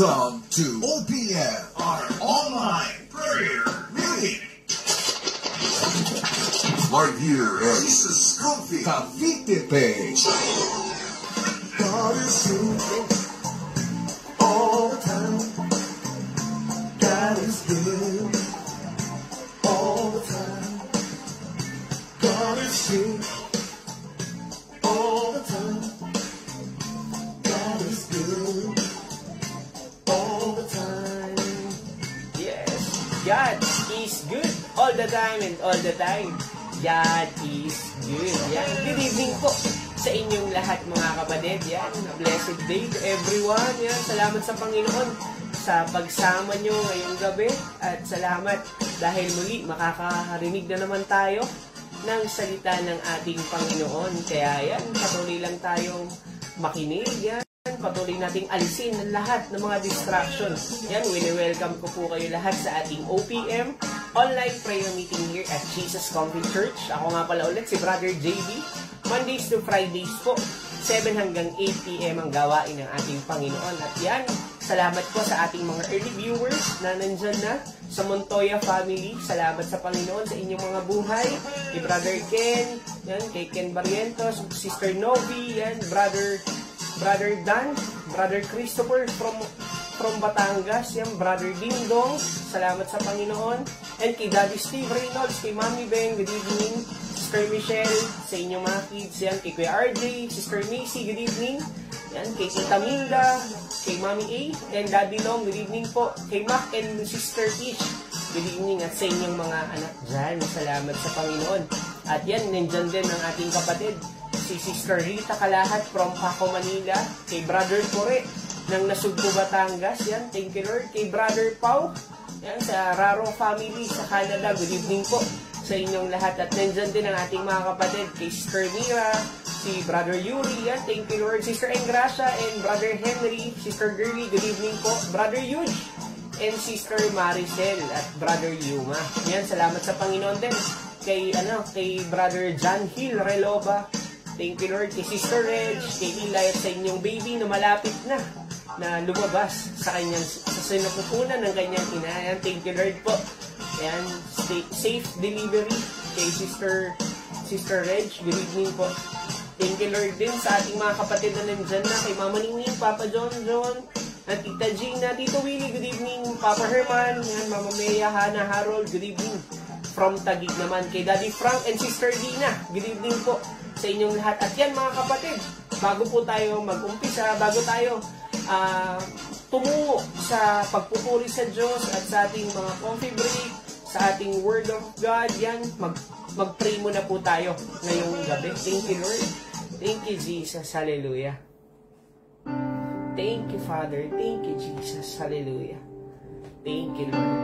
Welcome to OPM, our online prayer meeting. Right here at Jesus Coffee Cavite page. God is good all the time. God is good all the time. God is good all the time. God is good all the time. Yes, God is good all the time and all the time. God is good. Yan. Good evening po sa inyong lahat mga kapatid. Yan. A blessed day to everyone. Yan. Salamat sa Panginoon sa pagsama nyo ngayong gabi. At salamat dahil muli makakarinig na naman tayo ng salita ng ating Panginoon. Kaya yan, patuloy lang tayong makinig. Yan. Patuloy nating alisin ang lahat ng mga distractions. Yan, wini-welcome ko po kayo lahat sa ating OPM online prayer meeting here at Jesus Coffee Church. Ako nga pala ulit si Brother JB. Mondays to Fridays po, 7 hanggang 8 p.m. ang gawain ng ating Panginoon. At yan, salamat po sa ating mga early viewers na nandyan na sa Montoya family. Salamat sa Panginoon sa inyong mga buhay. Kay Brother Ken, yan, kay Ken Barrientos, Sister Novi, yan, Brother Dan, Brother Christopher from Batangas, yan, Brother Dingdong, salamat sa Panginoon, and kay Daddy Steve Reynolds, kay Mami Beng, good evening, Sister Michelle, sa inyong mga kids, yan, kay Kuya RJ, Sister Macy, good evening, yan, kay Tita Minda, kay Mami A, and Daddy Long, good evening po, kay Mac and Sister Ish, good evening, at sa inyong mga anak dyan, salamat sa Panginoon. At yan, nandyan din ang ating kapatid, si Sister Rita Kalahat from Paco, Manila, kay Brother Kore ng Nasugbo, Batangas, yan, thank you Lord, kay Brother Pau, yan, sa Raro family sa Canada, good evening po sa inyong lahat. At nandyan din ang ating mga kapatid, kay Sister Mira, si Brother Yuri, yan, thank you Lord, Sister Engracia and Brother Henry, Sister Girly, good evening po, Brother Yuj, and Sister Maricel at Brother Yuma, yan, salamat sa Panginoon din, kay Brother John Hill Reloba, thank you Lord, kay Sister Reg, kay Eli at sa inyong baby na malapit na lumabas sa kanyang sa sinapupunan ng kanyang ina. Ayan, thank you Lord po. Ayan, safe delivery kay Sister Reg, good evening po. Thank you Lord din sa ating mga kapatid na nandyan na, kay Mama Ningning, Papa John, at Tita Gina, Tito Willie, good evening, Papa Herman, ayan, Mama Mea, Hannah, Harold, good evening. From Taguig naman, kay Daddy Frank and Sister Dina, good evening po sa inyong lahat. At yan mga kapatid, bago po tayo mag-umpisa, bago tayo tumungo sa pagpupuri sa Diyos at sa ating mga coffee break, sa ating Word of God, yan, mag-pray muna po tayo ngayong gabi. Thank you Lord. Thank you Jesus. Hallelujah. Thank you Father. Thank you Jesus. Hallelujah. Thank you Lord.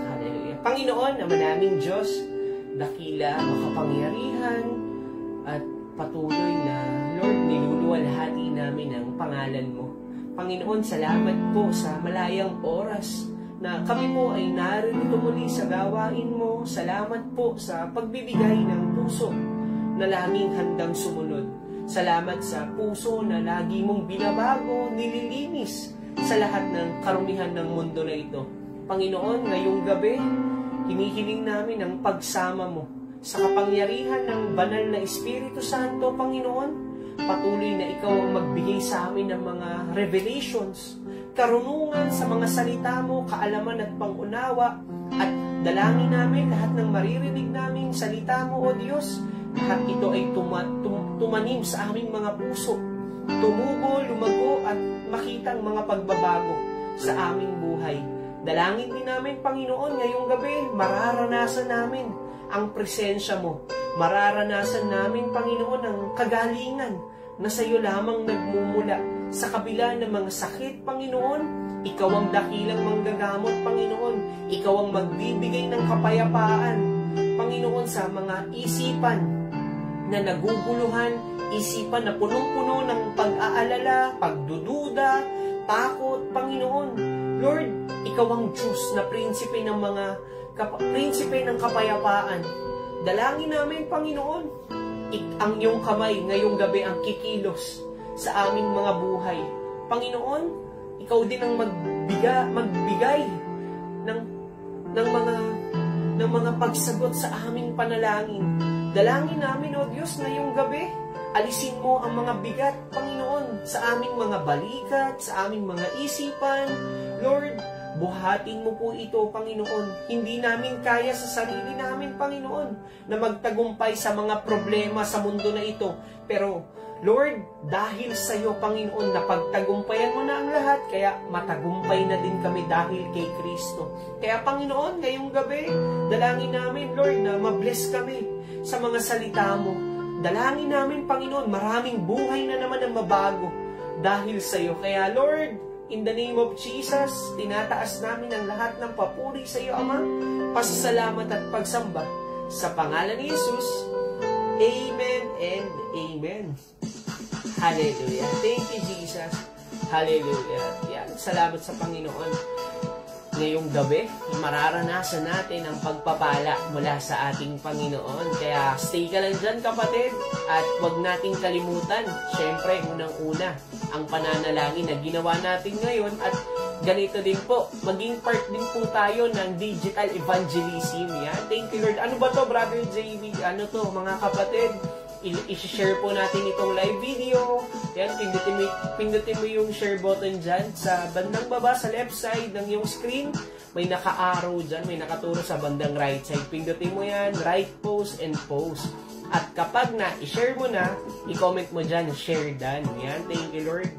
Hallelujah. Panginoon, naman naming Diyos, dakila, makapangyarihan, at patuloy na, Lord, niluluwalhati namin ang pangalan mo. Panginoon, salamat po sa malayang oras na kami po ay narito muli sa gawain mo. Salamat po sa pagbibigay ng puso na laging handang sumunod. Salamat sa puso na lagi mong binabago, nililinis sa lahat ng karumihan ng mundo na ito. Panginoon, ngayong gabi, hinihiling namin ang pagsama mo sa kapangyarihan ng banal na Espiritu Santo, Panginoon. Patuloy na ikaw ang magbigay sa amin ng mga revelations, karunungan sa mga salita mo, kaalaman at pangunawa, at dalangin namin lahat ng maririnig naming salita mo, O Diyos, lahat ito ay tumanim sa aming mga puso, tumugo, lumago, at makitang mga pagbabago sa aming buhay. Dalangin din namin, Panginoon, ngayong gabi, mararanasan namin ang presensya mo. Mararanasan namin, Panginoon, ang kagalingan na sa iyo lamang nagmumula. Sa kabila ng mga sakit, Panginoon, ikaw ang dakilang manggagamot, Panginoon. Ikaw ang magbibigay ng kapayapaan, Panginoon, sa mga isipan na naguguluhan, isipan na punong-puno ng pag-aalala, pagdududa, takot, Panginoon. Lord, ikaw ang Diyos na prinsipe ng kapayapaan. Dalangin namin, Panginoon, ang iyong kamay ngayong gabi ang kikilos sa aming mga buhay. Panginoon, ikaw din ang magbigay ng mga pagsagot sa aming panalangin. Dalangin namin, O Diyos, ngayong gabi, alisin mo ang mga bigat, Panginoon, sa aming mga balikat, sa aming mga isipan. Lord, buhatin mo po ito, Panginoon. Hindi namin kaya sa sarili namin, Panginoon, na magtagumpay sa mga problema sa mundo na ito. Pero, Lord, dahil sa iyo, Panginoon, na pagtagumpayan mo na ang lahat, kaya matagumpay na din kami dahil kay Kristo. Kaya, Panginoon, ngayong gabi, dalangin namin, Lord, na mabless kami sa mga salita mo. Dalangin namin, Panginoon, maraming buhay na naman ang mabago dahil sa iyo. Kaya, Lord, in the name of Jesus, tinataas namin ang lahat ng papuri sa iyo, Ama, pasasalamat at pagsamba. Sa pangalan ni Jesus, Amen and Amen. Hallelujah. Thank you, Jesus. Hallelujah. Yan, salamat sa Panginoon. Ngayong gabi, mararanasan natin ang pagpapala mula sa ating Panginoon. Kaya stay ka lang dyan, kapatid. At huwag nating kalimutan, syempre, unang-una, ang pananalangin na ginawa natin ngayon. At ganito din po, maging part din po tayo ng digital evangelism. Yan. Thank you, Lord. Ano ba to, Brother JV? Ano to, mga kapatid? I-share po natin itong live video. Yan, pindutin mo yung share button dyan. Sa bandang baba, sa left side ng yung screen, may naka-arrow dyan, may nakaturo sa bandang right side. Pindutin mo yan, right post and post. At kapag i-share mo na, i-comment mo dyan, share done. Yan, thank you, Lord.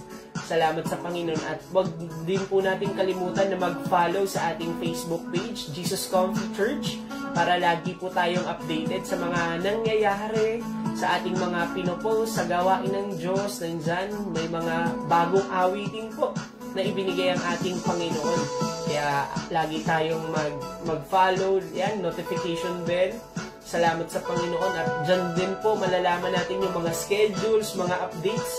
Salamat sa Panginoon. At wag din po natin kalimutan na mag-follow sa ating Facebook page, Jesus Comfy Church, para lagi po tayong updated sa mga nangyayari, sa ating mga pinopost, sa gawain ng Diyos. Nandyan, may mga bagong awitin po na ibinigay ang ating Panginoon. Kaya lagi tayong mag-follow, yan, notification bell. Salamat sa Panginoon. At dyan din po malalaman natin yung mga schedules, mga updates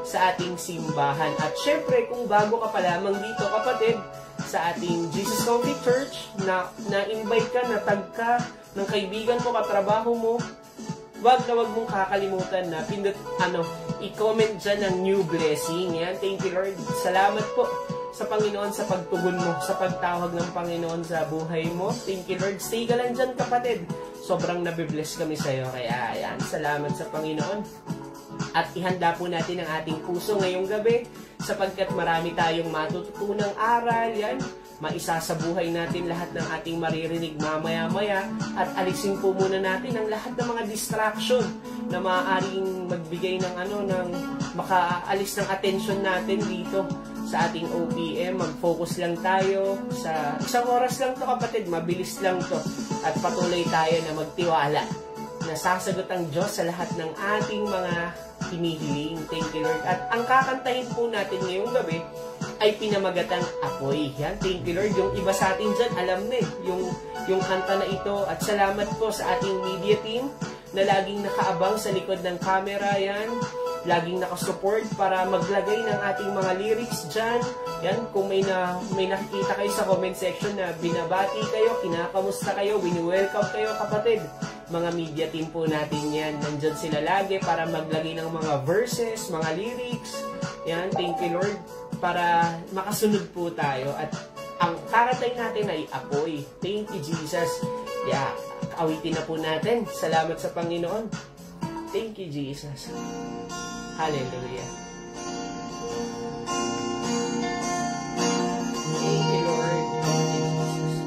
sa ating simbahan. At syempre, kung bago ka pa lamang dito, kapatid, sa ating Jesus Comfy Church, na-invite ka, natag ka ng kaibigan mo, katrabaho mo, wag mong kakalimutan na i-comment dyan ng new blessing. Yan. Thank you, Lord. Salamat po sa Panginoon sa pagtugon mo, sa pagtawag ng Panginoon sa buhay mo. Thank you, Lord. Stay ka lang dyan, kapatid. Sobrang nabibless kami sa iyo. Kaya, yan. Salamat sa Panginoon. At ihanda po natin ang ating puso ngayong gabi sapagkat marami tayong matututunang aral. Yan. Maisasabuhay natin lahat ng ating maririnig mamaya-maya at alisin po muna natin ang lahat ng mga distraction na maaaring magbigay ng makaalis ng attention natin dito sa ating OPM. Mag-focus lang tayo sa isang oras lang to, kapatid, mabilis lang to, at patuloy tayo na magtiwala na sasagot ang Diyos sa lahat ng ating mga hinihiling. Thank you, Lord. At ang kakantahin po natin ngayong gabi ay pinamagatang Apoy. Yan, thank you, Lord. Yung iba sa atin dyan, alam na yung kanta na ito. At salamat po sa ating media team na laging nakaabang sa likod ng camera. Yan, laging nakasupport para maglagay ng ating mga lyrics dyan. Yan, kung may nakikita kayo sa comment section na binabati kayo, kinakamusta kayo, wini-welcome kayo, kapatid. Mga media team po natin yan. Nandyan sila lagi para maglagay ng mga verses, mga lyrics. Yan, thank you, Lord, para makasunod po tayo. At ang karatay natin ay Apoy. Thank you, Jesus. Yeah, awitin na po natin. Salamat sa Panginoon. Thank you, Jesus. Hallelujah. Thank you, Lord. Thank you, Jesus.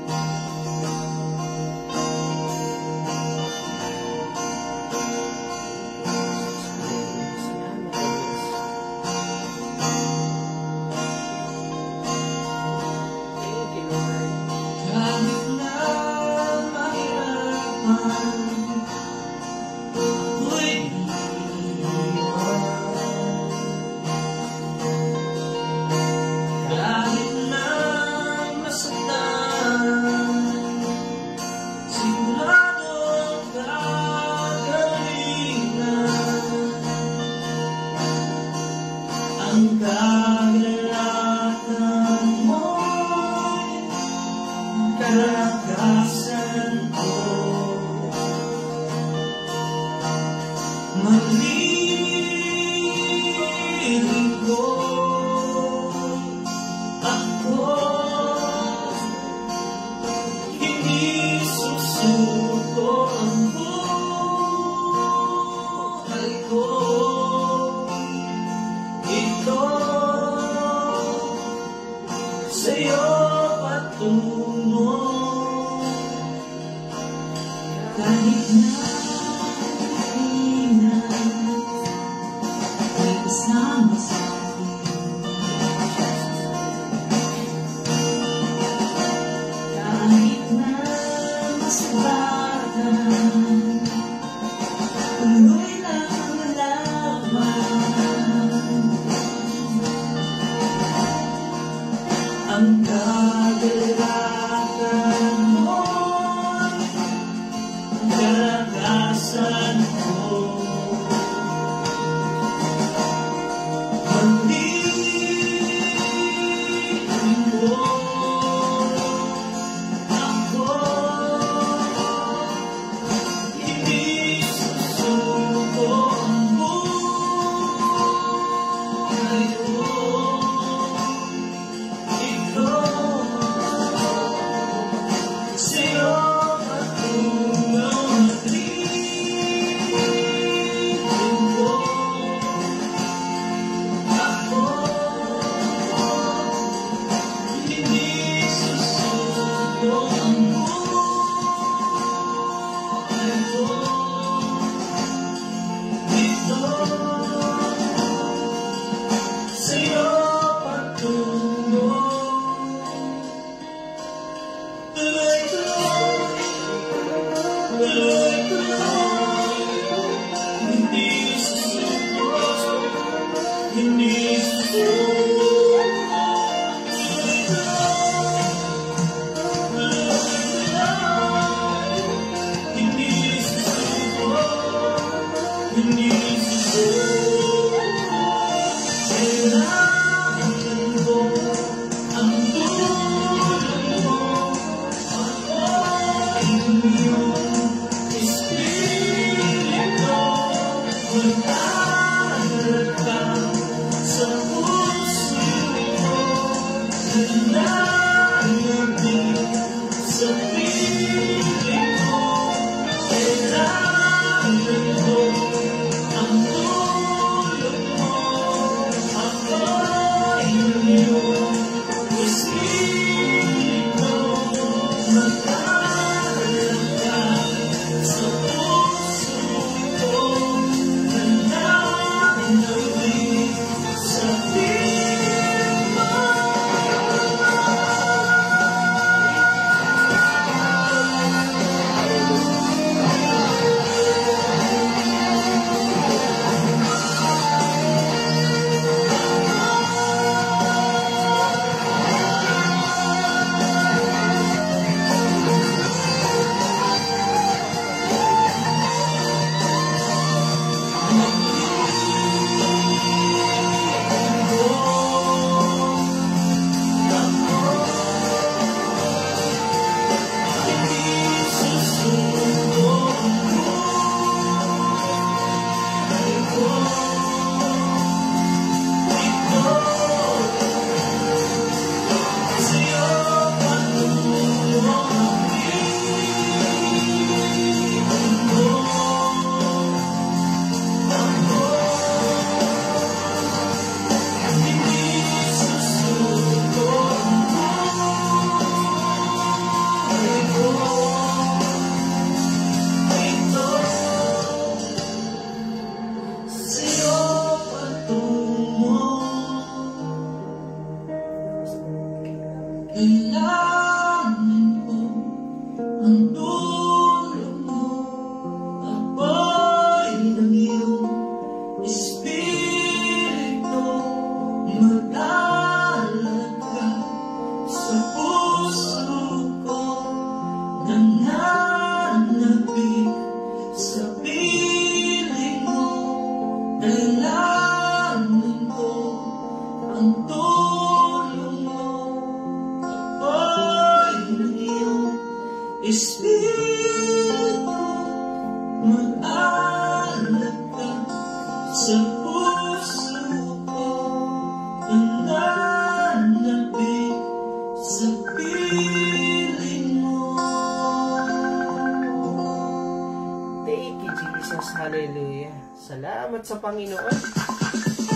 Salamat sa Panginoon.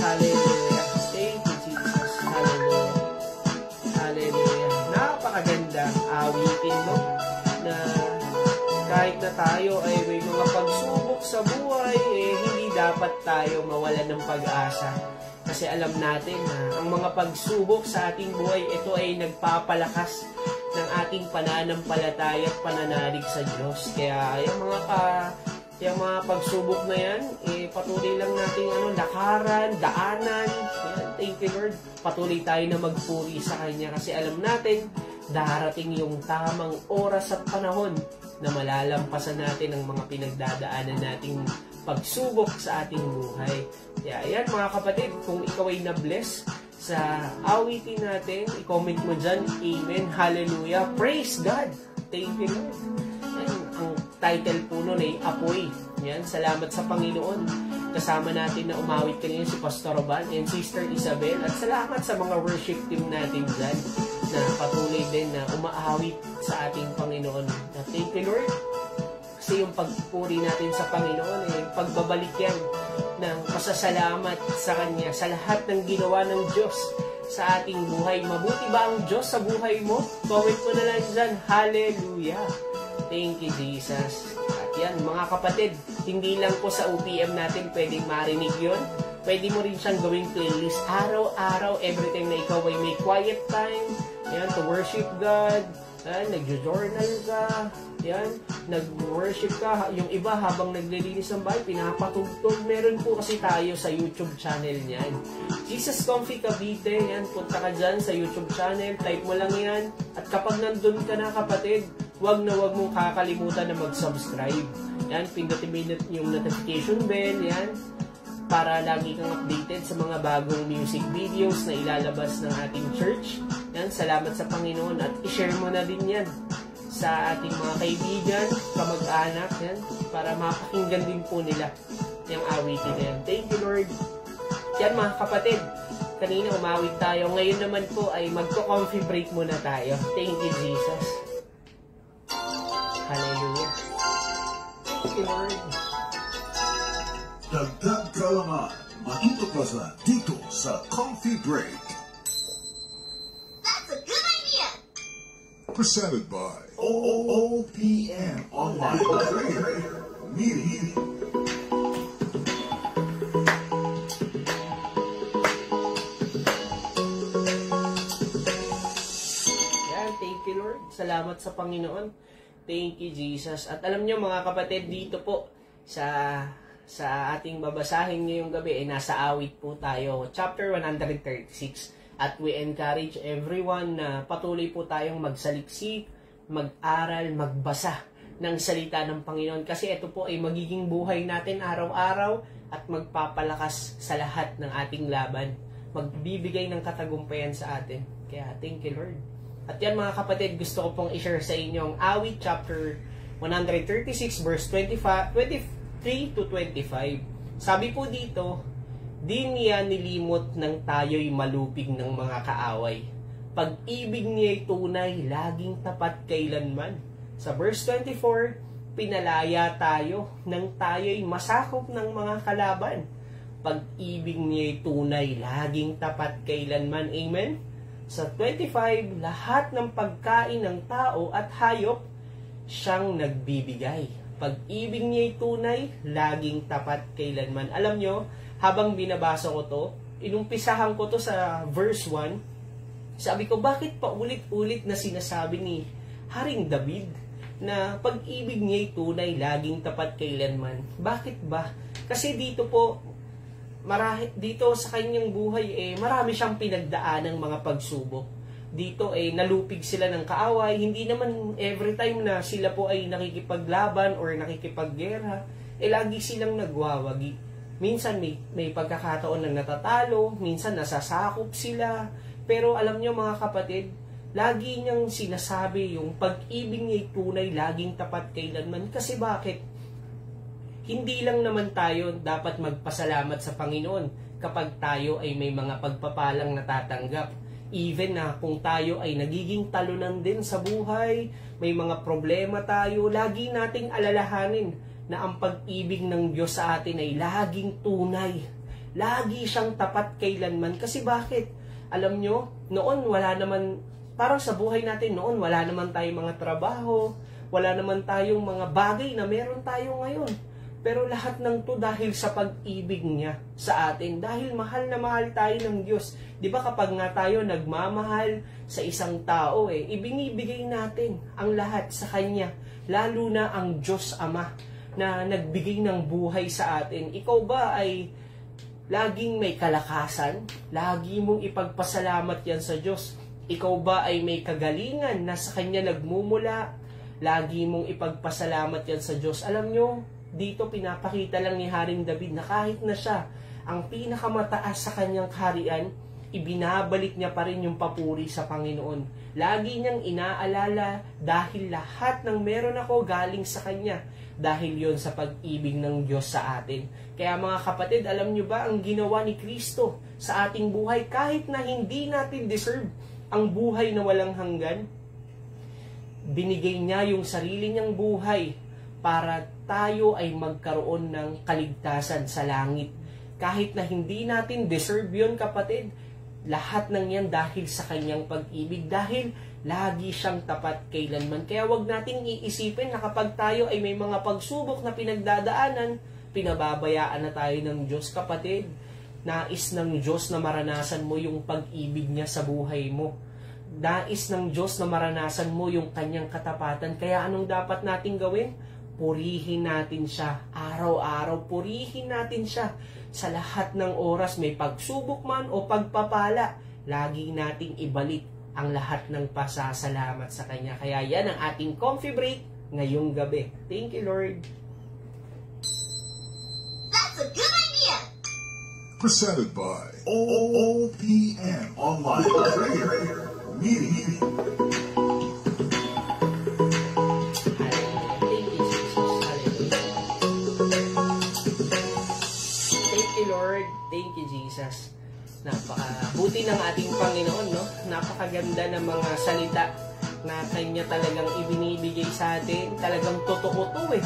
Hallelujah. Thank you, Jesus. Hallelujah. Hallelujah. Napakagandang awitin, no? Na kahit na tayo ay may mga pagsubok sa buhay, hindi dapat tayo mawalan ng pag-asa. Kasi alam natin na ang mga pagsubok sa ating buhay, ito ay nagpapalakas ng ating pananampalataya at pananalig sa Diyos. Kaya yung mga pagsubok na yan, patuloy lang nating lakaran, daanan. Yan, thank you Lord. Patuloy tayo na magpuri sa Kanya kasi alam natin, darating yung tamang oras at panahon na malalampasan natin ang mga pinagdadaanan nating pagsubok sa ating buhay. Kaya yan mga kapatid, kung ikaw ay na-bless sa awitin natin, i-comment mo dyan, Amen, Hallelujah, Praise God. Thank you Lord. Ang title po nun ay Apoy. Yan, salamat sa Panginoon. Kasama natin na umawit kanina si Pastor Roban and Sister Isabel. At salamat sa mga worship team natin dyan na patuloy din na umaawit sa ating Panginoon. Thank you Lord. Kasi yung pagpuri natin sa Panginoon, pagbabalik yan ng pasasalamat sa Kanya sa lahat ng ginawa ng Diyos sa ating buhay. Mabuti ba ang Diyos sa buhay mo? Comment mo na lang dyan. Hallelujah. Thank you, Jesus. At yan, mga kapatid, hindi lang po sa OPM natin pwedeng marinig yun. Pwede mo rin siyang gawing playlist araw-araw, every time na ikaw ay may quiet time, Yan, to worship God. Yan, nagjo-journal ka. Yan, nag-worship ka. Yung iba, habang naglilinis ng bahay, pinapatugtog. Meron po kasi tayo sa YouTube channel niyan. Jesus Comfy Cavite. Yan, punta ka dyan sa YouTube channel. Type mo lang yan. At kapag nandun ka na, kapatid, wag mong kakalimutan na mag-subscribe. Yan, pindutin mo yung notification bell. Yan, para lagi kang updated sa mga bagong music videos na ilalabas ng ating church. Yan, salamat sa Panginoon at i-share mo na din yan sa ating mga kaibigan, kamag-anak, yan, para mapakinggan din po nila yung awitin na yan. Thank you, Lord. Yan mga kapatid, kanina umawit tayo. Ngayon naman po ay magko-comfy break muna tayo. Thank you, Jesus. Hallelujah. Thank you, Lord. Dagdag kaalaman, matutuklasan dito sa Coffee Break. That's a good idea. Presented by OOPM Online Prayer Meeting. Yan, thank you Lord. Salamat sa Panginoon. Thank you Jesus. At alam nyo mga kapatid, dito po sa ating babasahin ngayong gabi, nasa awit po tayo, chapter 136. At we encourage everyone na patuloy po tayong magsaliksik, mag-aral, magbasa ng salita ng Panginoon. Kasi ito po ay magiging buhay natin araw-araw at magpapalakas sa lahat ng ating laban. Magbibigay ng katagumpayan sa atin. Kaya thank you Lord. At yan mga kapatid, gusto ko pong i-share sa inyo ang awit chapter 136 verse 23 to 25. Sabi po dito, di niya nilimot ng tayo'y malupig ng mga kaaway. Pag-ibig niya'y tunay, laging tapat kailanman. Sa verse 24, pinalaya tayo nang tayo'y masakop ng mga kalaban. Pag-ibig niya'y tunay, laging tapat kailanman. Amen? Sa 25, lahat ng pagkain ng tao at hayop, siyang nagbibigay. Pag-ibig niya'y tunay, laging tapat kailanman. Alam nyo, habang binabasa ko to, inumpisahan ko to sa verse 1, sabi ko, bakit pa ulit-ulit na sinasabi ni Haring David na pag-ibig niya'y tunay, laging tapat kailanman? Bakit ba? Kasi dito po, dito sa kanyang buhay, marami siyang pinagdaan ng mga pagsubok. Dito nalupig sila ng kaaway. Hindi naman every time na sila po ay nakikipaglaban or nakikipaggera, lagi silang nagwawagi. Minsan may pagkakataon na natatalo, minsan nasasakop sila. Pero alam nyo mga kapatid, lagi niyang sinasabi yung pag-ibig niya'y tunay, laging tapat kailanman. Kasi bakit? Hindi lang naman tayo dapat magpasalamat sa Panginoon kapag tayo ay may mga pagpapalang natatanggap. Even na kung tayo ay nagiging talunan din sa buhay, may mga problema tayo, lagi nating alalahanin na ang pag-ibig ng Diyos sa atin ay laging tunay. Lagi siyang tapat kailanman. Kasi bakit? Alam nyo, noon wala naman, parang sa buhay natin noon, wala naman tayong mga trabaho, wala naman tayong mga bagay na meron tayo ngayon. Pero lahat ng to dahil sa pag-ibig niya sa atin. Dahil mahal na mahal tayo ng Diyos. Di ba kapag nga tayo nagmamahal sa isang tao, ibinibigay natin ang lahat sa Kanya. Lalo na ang Diyos Ama na nagbigay ng buhay sa atin. Ikaw ba ay laging may kalakasan? Lagi mong ipagpasalamat yan sa Diyos? Ikaw ba ay may kagalingan na sa Kanya nagmumula? Lagi mong ipagpasalamat yan sa Diyos? Alam nyo, dito pinapakita lang ni Haring David na kahit na siya ang pinakamataas sa kanyang kaharian, ibinabalik niya pa rin yung papuri sa Panginoon. Lagi niyang inaalala dahil lahat ng meron ako galing sa Kanya. Dahil yon sa pag-ibig ng Diyos sa atin. Kaya mga kapatid, alam niyo ba ang ginawa ni Kristo sa ating buhay kahit na hindi natin deserve ang buhay na walang hanggan? Binigay niya yung sarili niyang buhay para tayo ay magkaroon ng kaligtasan sa langit. Kahit na hindi natin deserve yun, kapatid, lahat ng yan dahil sa kanyang pag-ibig, dahil lagi siyang tapat kailanman. Kaya wag nating iisipin na kapag tayo ay may mga pagsubok na pinagdadaanan, pinababayaan na tayo ng Diyos, kapatid. Nais ng Diyos na maranasan mo yung pag-ibig niya sa buhay mo. Nais ng Diyos na maranasan mo yung kanyang katapatan. Kaya anong dapat natin gawin? Purihin natin siya. Araw-araw, purihin natin siya. Sa lahat ng oras, may pagsubok man o pagpapala, lagi nating ibalik ang lahat ng pasasalamat sa kanya. Kaya yan ang ating coffee break ngayong gabi. Thank you, Lord. That's a good idea. Presented by OPM Online Prayer Meeting. Thank you, Lord. Thank you, Jesus. Napakabuti ng ating Panginoon, no? Napakaganda ng mga salita na Kanya talagang ibinibigay sa atin. Talagang totoo to eh.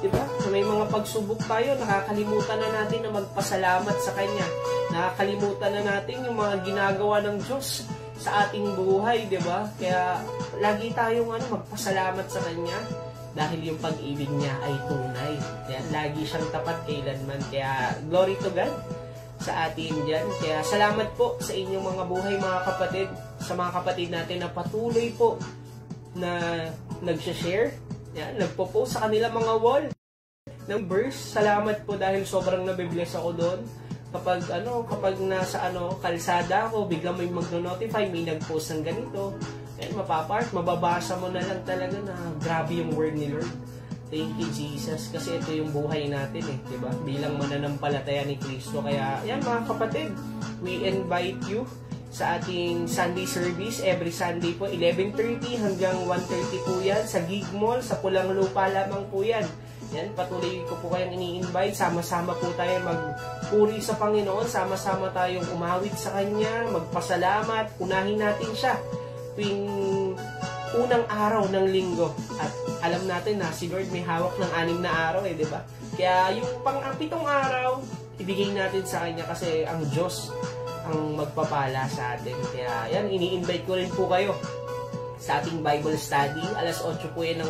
Diba? May mga pagsubok tayo, nakakalimutan na natin na magpasalamat sa Kanya. Nakakalimutan na natin yung mga ginagawa ng Diyos sa ating buhay, diba? Kaya lagi tayong magpasalamat sa Kanya dahil yung pag-ibig niya ay tunay. Kaya lagi siyang tapat kailanman. Kaya glory to God sa atin dyan. Kaya salamat po sa inyong mga buhay, mga kapatid, sa mga kapatid natin na patuloy po na nag-share, nagpo-post sa kanila mga wall ng verse. Salamat po dahil sobrang nabibless ako doon. Kapag nasa kalsada ako, biglang may magno-notify, may nag-post ng ganito. Mababasa mo na lang talaga na grabe yung word ni Lord. Thank you, Jesus. Kasi ito yung buhay natin eh, diba? Bilang mananampalataya ni Kristo. Kaya, yan mga kapatid, we invite you sa ating Sunday service. Every Sunday po, 11:30 hanggang 1:30 po yan. Sa Gig Mall, sa Pulang Lupa lamang po yan. Yan, patuloy ko po kayong ini-invite. Sama-sama po tayo magpuri sa Panginoon. Sama-sama tayong umawit sa Kanya, magpasalamat. Unahin natin siya tuwing unang araw ng linggo. At alam natin na si Lord may hawak ng 6 na araw eh, di ba? Kaya yung pang-7 araw, ibigay natin sa Kanya kasi ang Diyos ang magpapala sa atin. Kaya yan, ini-invite ko rin po kayo sa ating Bible study. Alas 8 po yan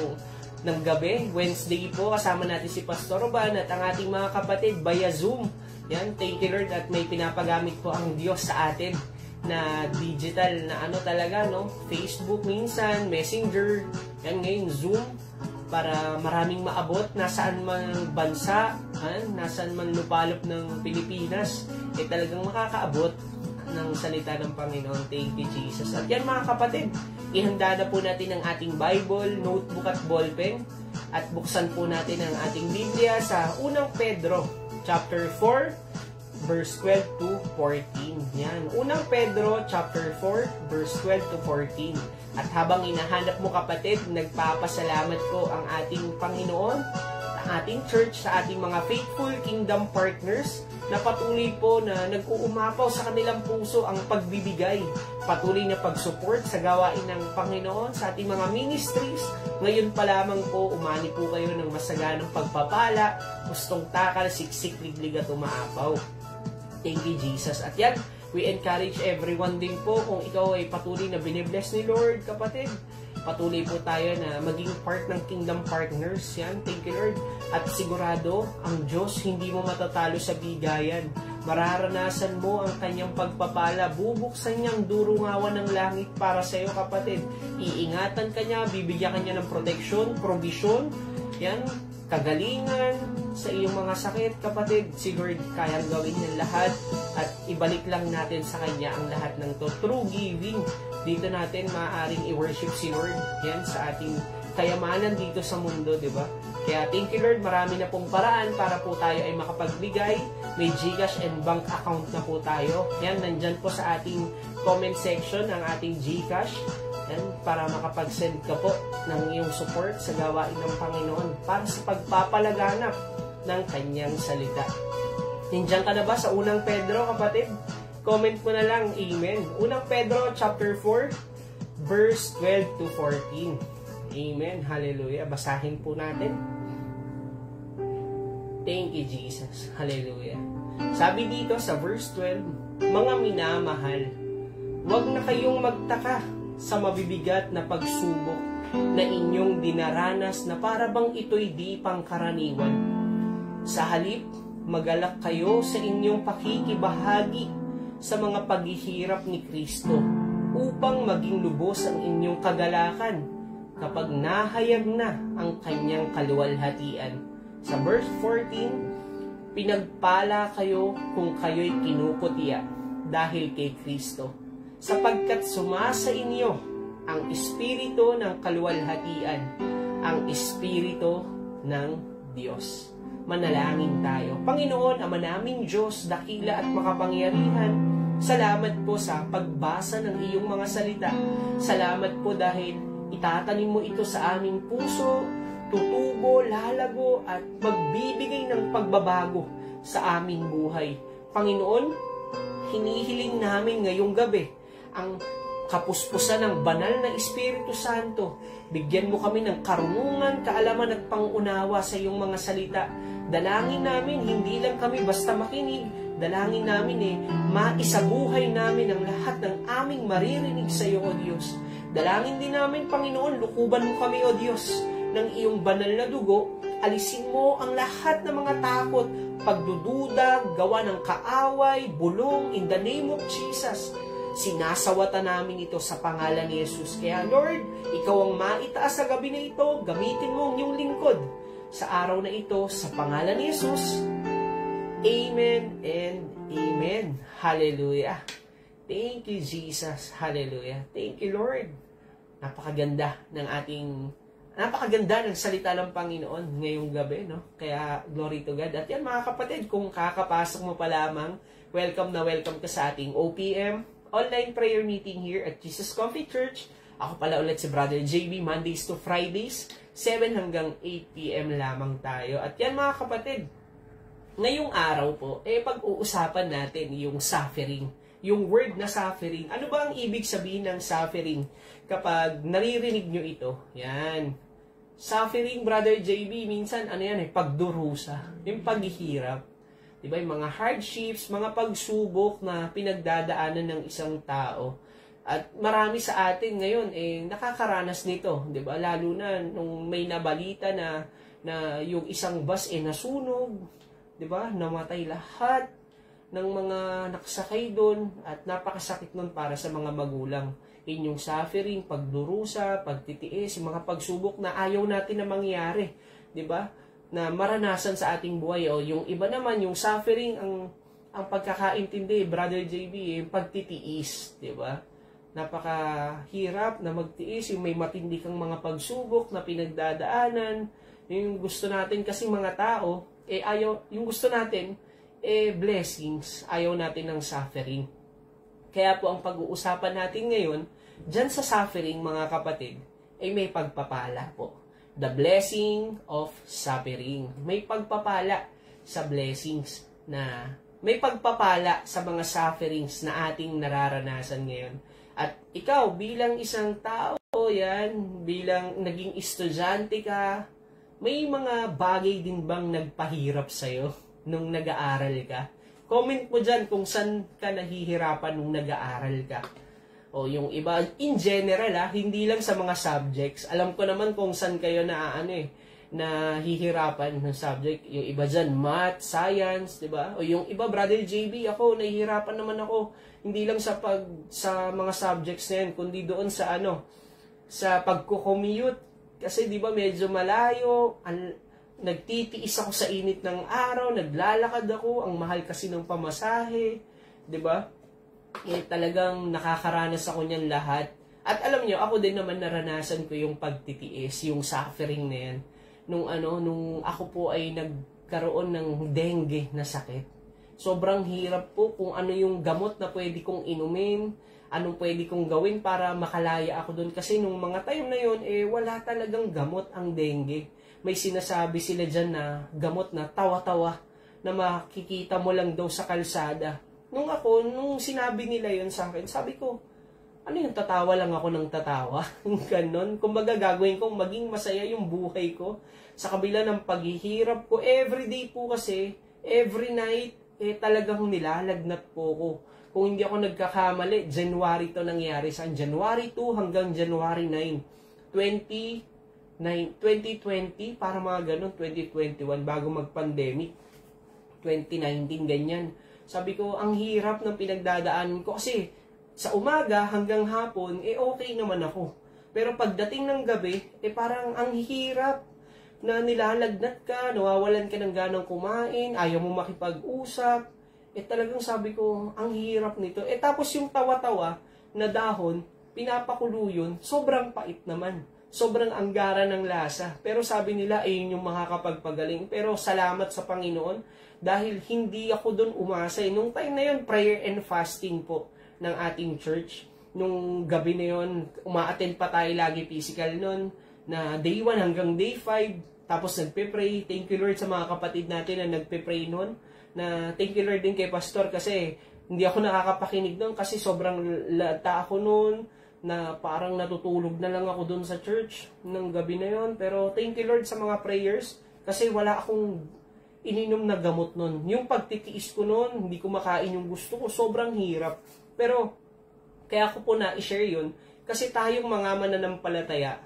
ng gabi. Wednesday po, kasama natin si Pastor Roban at ang ating mga kapatid via Zoom. Yan, thank you Lord at may pinapagamit po ang Diyos sa atin na digital na talaga, no? Facebook minsan, Messenger, yan ngayon Zoom, para maraming maabot, nasaan man bansa, nasaan man lupalop ng Pilipinas, talagang makakaabot ng salita ng Panginoon. Thank you, Jesus. At yan mga kapatid, ihanda na po natin ang ating Bible, notebook at ballpen, at buksan po natin ang ating Biblia sa unang Pedro, chapter 4, verse 12 to 14. Yan. Unang Pedro, chapter 4, verse 12 to 14. At habang inahanap mo kapatid, nagpapasalamat ko ang ating Panginoon, ang ating church, sa ating mga faithful kingdom partners na patuloy po na nag-uumapaw sa kanilang puso ang pagbibigay, patuloy na pag-support sa gawain ng Panginoon sa ating mga ministries. Ngayon pa lamang po, umani po kayo ng masaganang pagpapala, gustong takal, siksik, liglig at umaapaw. Thank you, Jesus. At yan, we encourage everyone din po kung ikaw ay patuloy na binibless ni Lord, kapatid. Patuloy po tayo na maging part ng kingdom partners. Yan, thank you, Lord. At sigurado, ang Diyos hindi mo matatalo sa bigayan. Mararanasan mo ang kanyang pagpapala. Bubuksan niyang durungawan ng langit para sa iyo, kapatid. Iingatan ka niya, bibigyan ka niya ng protection, provision, yan, kagalingan sa iyong mga sakit, kapatid. Si Lord kayang gawin niya lahat at ibalik lang natin sa Kanya ang lahat ng to through giving. Dito natin maaaring i-worship si Lord yan sa ating kayamanan dito sa mundo, di ba? Kaya thank you Lord, marami na pong paraan para po tayo ay makapagbigay. May GCash and bank account na po tayo. Yan, nandyan po sa ating comment section ang ating GCash. Yan, para makapag-send ka po ng iyong support sa gawain ng Panginoon para sa pagpapalaganap ng Kanyang salita. Nandiyan ka na ba sa unang Pedro, kapatid? Comment mo na lang, amen. Unang Pedro, chapter 4, verse 12 to 14. Amen, hallelujah. Basahin po natin. Thank you, Jesus. Hallelujah. Sabi dito sa verse 12, mga minamahal, huwag na kayong magtaka sa mabibigat na pagsubok na inyong dinaranas na para bang ito'y di pangkaraniwan. Sa halip, magalak kayo sa inyong pakikibahagi sa mga paghihirap ni Kristo upang maging lubos ang inyong kagalakan kapag nahayag na ang kanyang kaluwalhatian. Sa verse 14, pinagpala kayo kung kayo'y kinuputya dahil kay Kristo, sapagkat sumasa inyo ang Espiritu ng kaluwalhatian, ang Espiritu ng Diyos. Manalangin tayo. Panginoon, Ama naming Diyos, dakila at makapangyarihan, salamat po sa pagbasa ng iyong mga salita. Salamat po dahil itatanim mo ito sa aming puso, tutubo, lalago, at magbibigay ng pagbabago sa aming buhay. Panginoon, hinihiling namin ngayong gabi ang kapuspusan ng banal na Espiritu Santo. Bigyan mo kami ng karunungan, kaalaman at pangunawa sa iyong mga salita. Dalangin namin, hindi lang kami basta makinig. Dalangin namin maisabuhay namin ang lahat ng aming maririnig sa iyo, O Diyos. Dalangin din namin, Panginoon, lukuban mo kami, O Diyos, ng iyong banal na dugo. Alisin mo ang lahat ng mga takot, pagdududa, gawa ng kaaway, bulong, in the name of Jesus. Sinasawata namin ito sa pangalan ni Jesus. Kaya Lord, ikaw ang maitaas sa gabi na ito, gamitin mo ang iyong lingkod sa araw na ito, sa pangalan ni Jesus. Amen and amen. Hallelujah. Thank you, Jesus. Hallelujah. Thank you, Lord. Napakaganda ng salita ng Panginoon ngayong gabi, no? Kaya, glory to God. At yan, mga kapatid, kung kakapasok mo pa lamang, welcome na welcome ka sa ating OPM, online prayer meeting here at Jesus Coffee Church. Ako pala ulit si Brother JB, Mondays to Fridays, 7 hanggang 8 p.m. lamang tayo. At yan, mga kapatid, ngayong araw po, pag-uusapan natin yung suffering. Yung word na suffering. Ano ba ang ibig sabihin ng suffering? Kapag naririnig nyo ito, yan. Suffering, Brother JB, minsan, pagdurusa. Yung paghihirap. Diba? Yung mga hardships, mga pagsubok na pinagdadaanan ng isang tao. At marami sa atin ngayon, nakakaranas nito. Diba? Lalo na nung may nabalita na yung isang bus nasunog. Diba? Namatay lahat ng mga nakasakay doon at napakasakit nun para sa mga magulang. Inyong suffering, pagdurusa, pagtitiis, yung mga pagsubok na ayaw natin na mangyari. Diba? Na maranasan sa ating buhay. O yung iba naman, yung suffering, ang pagkakaintindi, Brother JB, yung pagtitiis. Diba? Napakahirap na magtiis, yung may matindi kang mga pagsubok na pinagdadaanan. Yung gusto natin kasi mga tao, yung gusto natin, blessings, ayaw natin ng suffering. Kaya po ang pag-uusapan natin ngayon, dyan sa suffering, mga kapatid, may pagpapala po. The blessing of suffering. May pagpapala sa blessings na, may pagpapala sa mga sufferings na ating nararanasan ngayon. At ikaw, bilang isang tao, bilang naging estudyante ka, may mga bagay din bang nagpahirap sa'yo nung nag-aaral ka? Comment mo dyan kung saan ka nahihirapan nung nag-aaral ka. O yung iba, in general, hindi lang sa mga subjects. Alam ko naman kung saan kayo nahihirapan ng subject. Yung iba dyan, math, science, diba? O yung iba, Brother JB, ako, nahihirapan naman ako. Hindi lang sa mga subjects na yan, kundi doon sa sa pagko-commute. Kasi di ba medyo malayo, nagtitiis ako sa init ng araw, naglalakad ako, ang mahal kasi ng pamasahe, di ba? Talagang nakakaranas ako niyan lahat. At alam niyo, ako din naman naranasan ko yung pagtitiis, yung suffering na yan. Nung ako po ay nagkaroon ng dengue na sakit. Sobrang hirap po kung ano yung gamot na pwede kong inumin, anong pwede kong gawin para makalaya ako doon. Kasi nung mga time na yun, wala talagang gamot ang dengue. May sinasabi sila dyan na gamot na tawa-tawa na makikita mo lang daw sa kalsada. Nung sinabi nila yun sa akin, sabi ko, ano yung tatawa lang ako ng tatawa? Ganon. Kumbaga gagawin kong maging masaya yung buhay ko. Sa kabila ng paghihirap ko, everyday po kasi, every night, talagang nilalagnat po ko. Kung hindi ako nagkakamali, January to nangyari. Saan? January 2 hanggang January 9. 2020, para mga ganun, 2021, bago mag-pandemic. 2019, ganyan. Sabi ko, ang hirap ng pinagdadaanan ko. Kasi, sa umaga hanggang hapon, okay naman ako. Pero pagdating ng gabi, parang ang hirap na nilalagnat ka, nawawalan ka ng ganang kumain, ayaw mo makipag-usap. Talagang sabi ko, ang hirap nito. Tapos yung tawa-tawa na dahon, pinapakulo yun, sobrang pait naman. Sobrang anggara ng lasa. Pero sabi nila, ayun yung makakapagpagaling. Pero salamat sa Panginoon dahil hindi ako doon umasa. Nung time na yun, prayer and fasting po ng ating church. Nung gabi na yun, uma-attend pa tayo lagi physical nun, na day 1 hanggang day 5. Tapos nagpe-pray. Thank you Lord sa mga kapatid natin na nagpe-pray nun. Na thank you Lord din kay Pastor kasi hindi ako nakakapakinig nun kasi sobrang lata ako nun na parang natutulog na lang ako dun sa church ng gabi na yon. Pero thank you Lord sa mga prayers kasi wala akong ininom na gamot nun. Yung pagtitiis ko nun, hindi ko makain yung gusto ko, sobrang hirap. Pero kaya ko po na-share yun kasi tayong mga mananampalataya,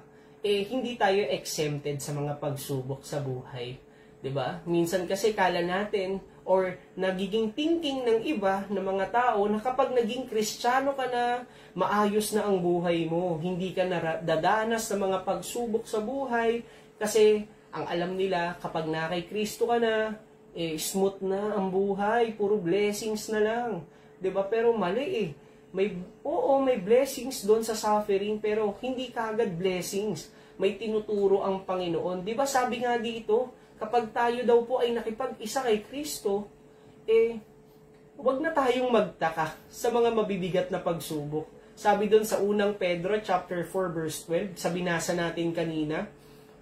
hindi tayo exempted sa mga pagsubok sa buhay. 'Di ba? Minsan kasi kala natin or nagiging thinking ng iba ng mga tao na kapag naging Kristiyano ka na, maayos na ang buhay mo. Hindi ka dadanas ng mga pagsubok sa buhay kasi ang alam nila kapag na kay Kristo ka na, smooth na ang buhay, puro blessings na lang. 'Di ba? Pero mali may blessings doon sa suffering pero hindi kagad blessings. May tinuturo ang Panginoon. 'Di ba sabi nga dito, kapag tayo daw po ay nakipag-isa kay Kristo, wag na tayong magtaka sa mga mabibigat na pagsubok. Sabi doon sa unang Pedro chapter 4 verse 12, sa binasa natin kanina,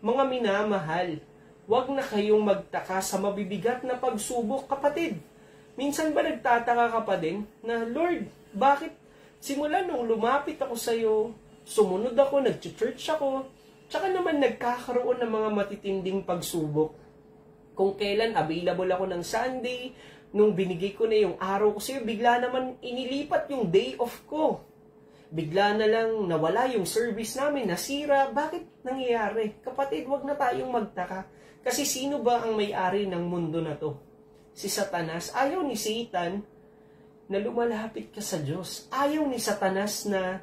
mga minamahal, wag na kayong magtaka sa mabibigat na pagsubok, kapatid. Minsan ba nagtataka ka pa din na, Lord, bakit simula nung lumapit ako sa iyo, sumunod ako, nag-church ako, tsaka naman nagkakaroon ng mga matitinding pagsubok. Kung kailan available ako ng Sunday, nung binigay ko na yung araw ko sa'yo, bigla naman inilipat yung day off ko. Bigla na lang nawala yung service namin, nasira. Bakit nangyayari? Kapatid, wag na tayong magtaka. Kasi sino ba ang may-ari ng mundo na to? Si Satanas. Ayaw ni Satan na lumalapit ka sa Diyos. Ayaw ni Satanas na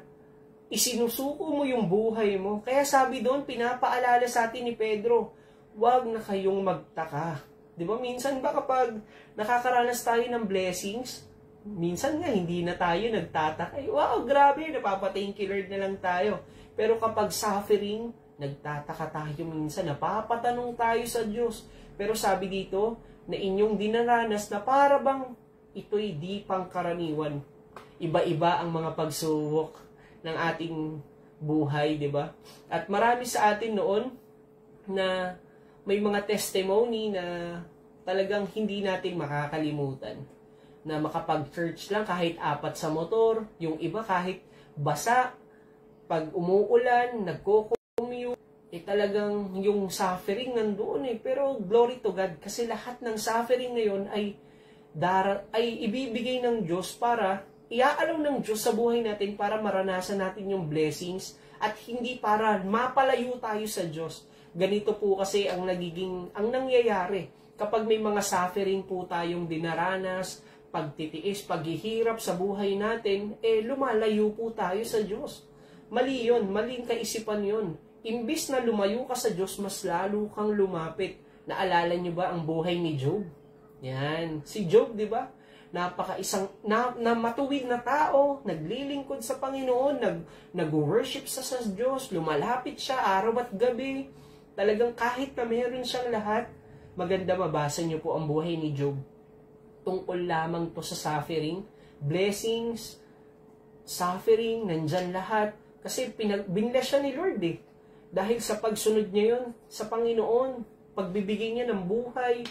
isinusuko mo yung buhay mo. Kaya sabi doon, pinapaalala sa atin ni Pedro, wag na kayong magtaka. Di ba? Minsan ba kapag nakakaranas tayo ng blessings, minsan nga hindi na tayo nagtataka. Wow, grabe, napapa-thank you Lord na lang tayo. Pero kapag suffering, nagtataka tayo minsan, napapatanong tayo sa Diyos. Pero sabi dito, na inyong dinaranas na para bang ito'y di pangkaraniwan. Iba-iba ang mga pagsubok ng ating buhay, di ba? At marami sa atin noon na may mga testimony na talagang hindi natin makakalimutan. Na makapag-church lang kahit 4 sa motor, yung iba kahit basa, pag umuulan, nagko-commute, talagang yung suffering nandoon Pero glory to God, kasi lahat ng suffering na yun ay ibibigay ng Diyos para, iaalaw ng Diyos sa buhay natin para maranasan natin yung blessings at hindi para mapalayo tayo sa Diyos. Ganito po kasi ang nangyayari kapag may mga suffering po tayong dinaranas, pagtitiis, paghihirap sa buhay natin, lumalayo po tayo sa Diyos. Mali yun, maling kaisipan yun. Imbis na lumayo ka sa Diyos, mas lalo kang lumapit. Naalala niyo ba ang buhay ni Job? Yan, si Job, di ba? Na matuwid na tao, naglilingkod sa Panginoon, nag-worship sa Diyos, lumalapit siya araw at gabi. Talagang kahit na meron siyang lahat, maganda mabasa niyo po ang buhay ni Job. Tungkol lamang to sa suffering, blessings, suffering, nandyan lahat. Kasi binless siya ni Lord Dahil sa pagsunod niya yun sa Panginoon, pagbibigay niya ng buhay,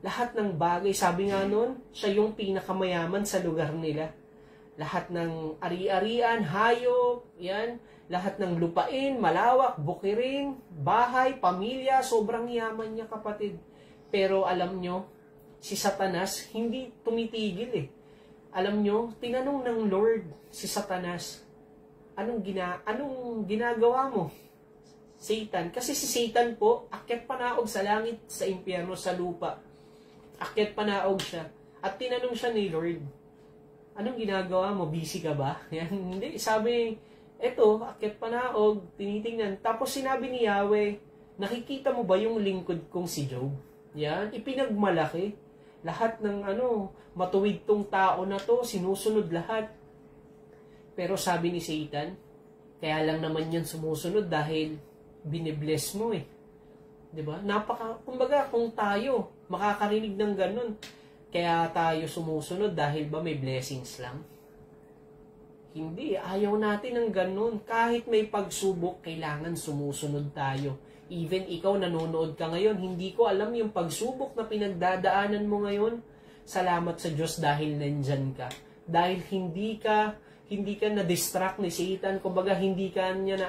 lahat ng bagay. Sabi nga nun, siya yung pinakamayaman sa lugar nila. Lahat ng ari-arian, hayop, yan, lahat ng lupain, malawak, bukirin, bahay, pamilya, sobrang yaman niya, kapatid. Pero alam nyo, si Satanas hindi tumitigil Alam nyo, tinanong ng Lord si Satanas, anong ginagawa mo, Satan? Kasi si Satan po, akyat panaog sa langit, sa impyerno, sa lupa. Akyat panaog siya. At tinanong siya ni Lord, anong ginagawa mo? Busy ka ba? Yan, hindi. Sabi, eto, akyat panaog, tinitingnan. Tapos sinabi ni Yahweh, nakikita mo ba yung lingkod kong si Job? Yan, ipinagmalaki. Lahat ng matuwid tong tao na to, sinusunod lahat. Pero sabi ni Satan, kaya lang naman yan sumusunod dahil binibless mo eh. 'Di ba? Kumbaga kung tayo makakarinig ng ganun, kaya tayo sumusunod dahil ba may blessings lang? Hindi, ayaw natin ng ganun. Kahit may pagsubok, kailangan sumusunod tayo. Even ikaw nanonood ka ngayon, hindi ko alam yung pagsubok na pinagdadaanan mo ngayon. Salamat sa Diyos dahil nandyan ka. Dahil hindi ka na-distract ni Satan, kumbaga hindi ka niya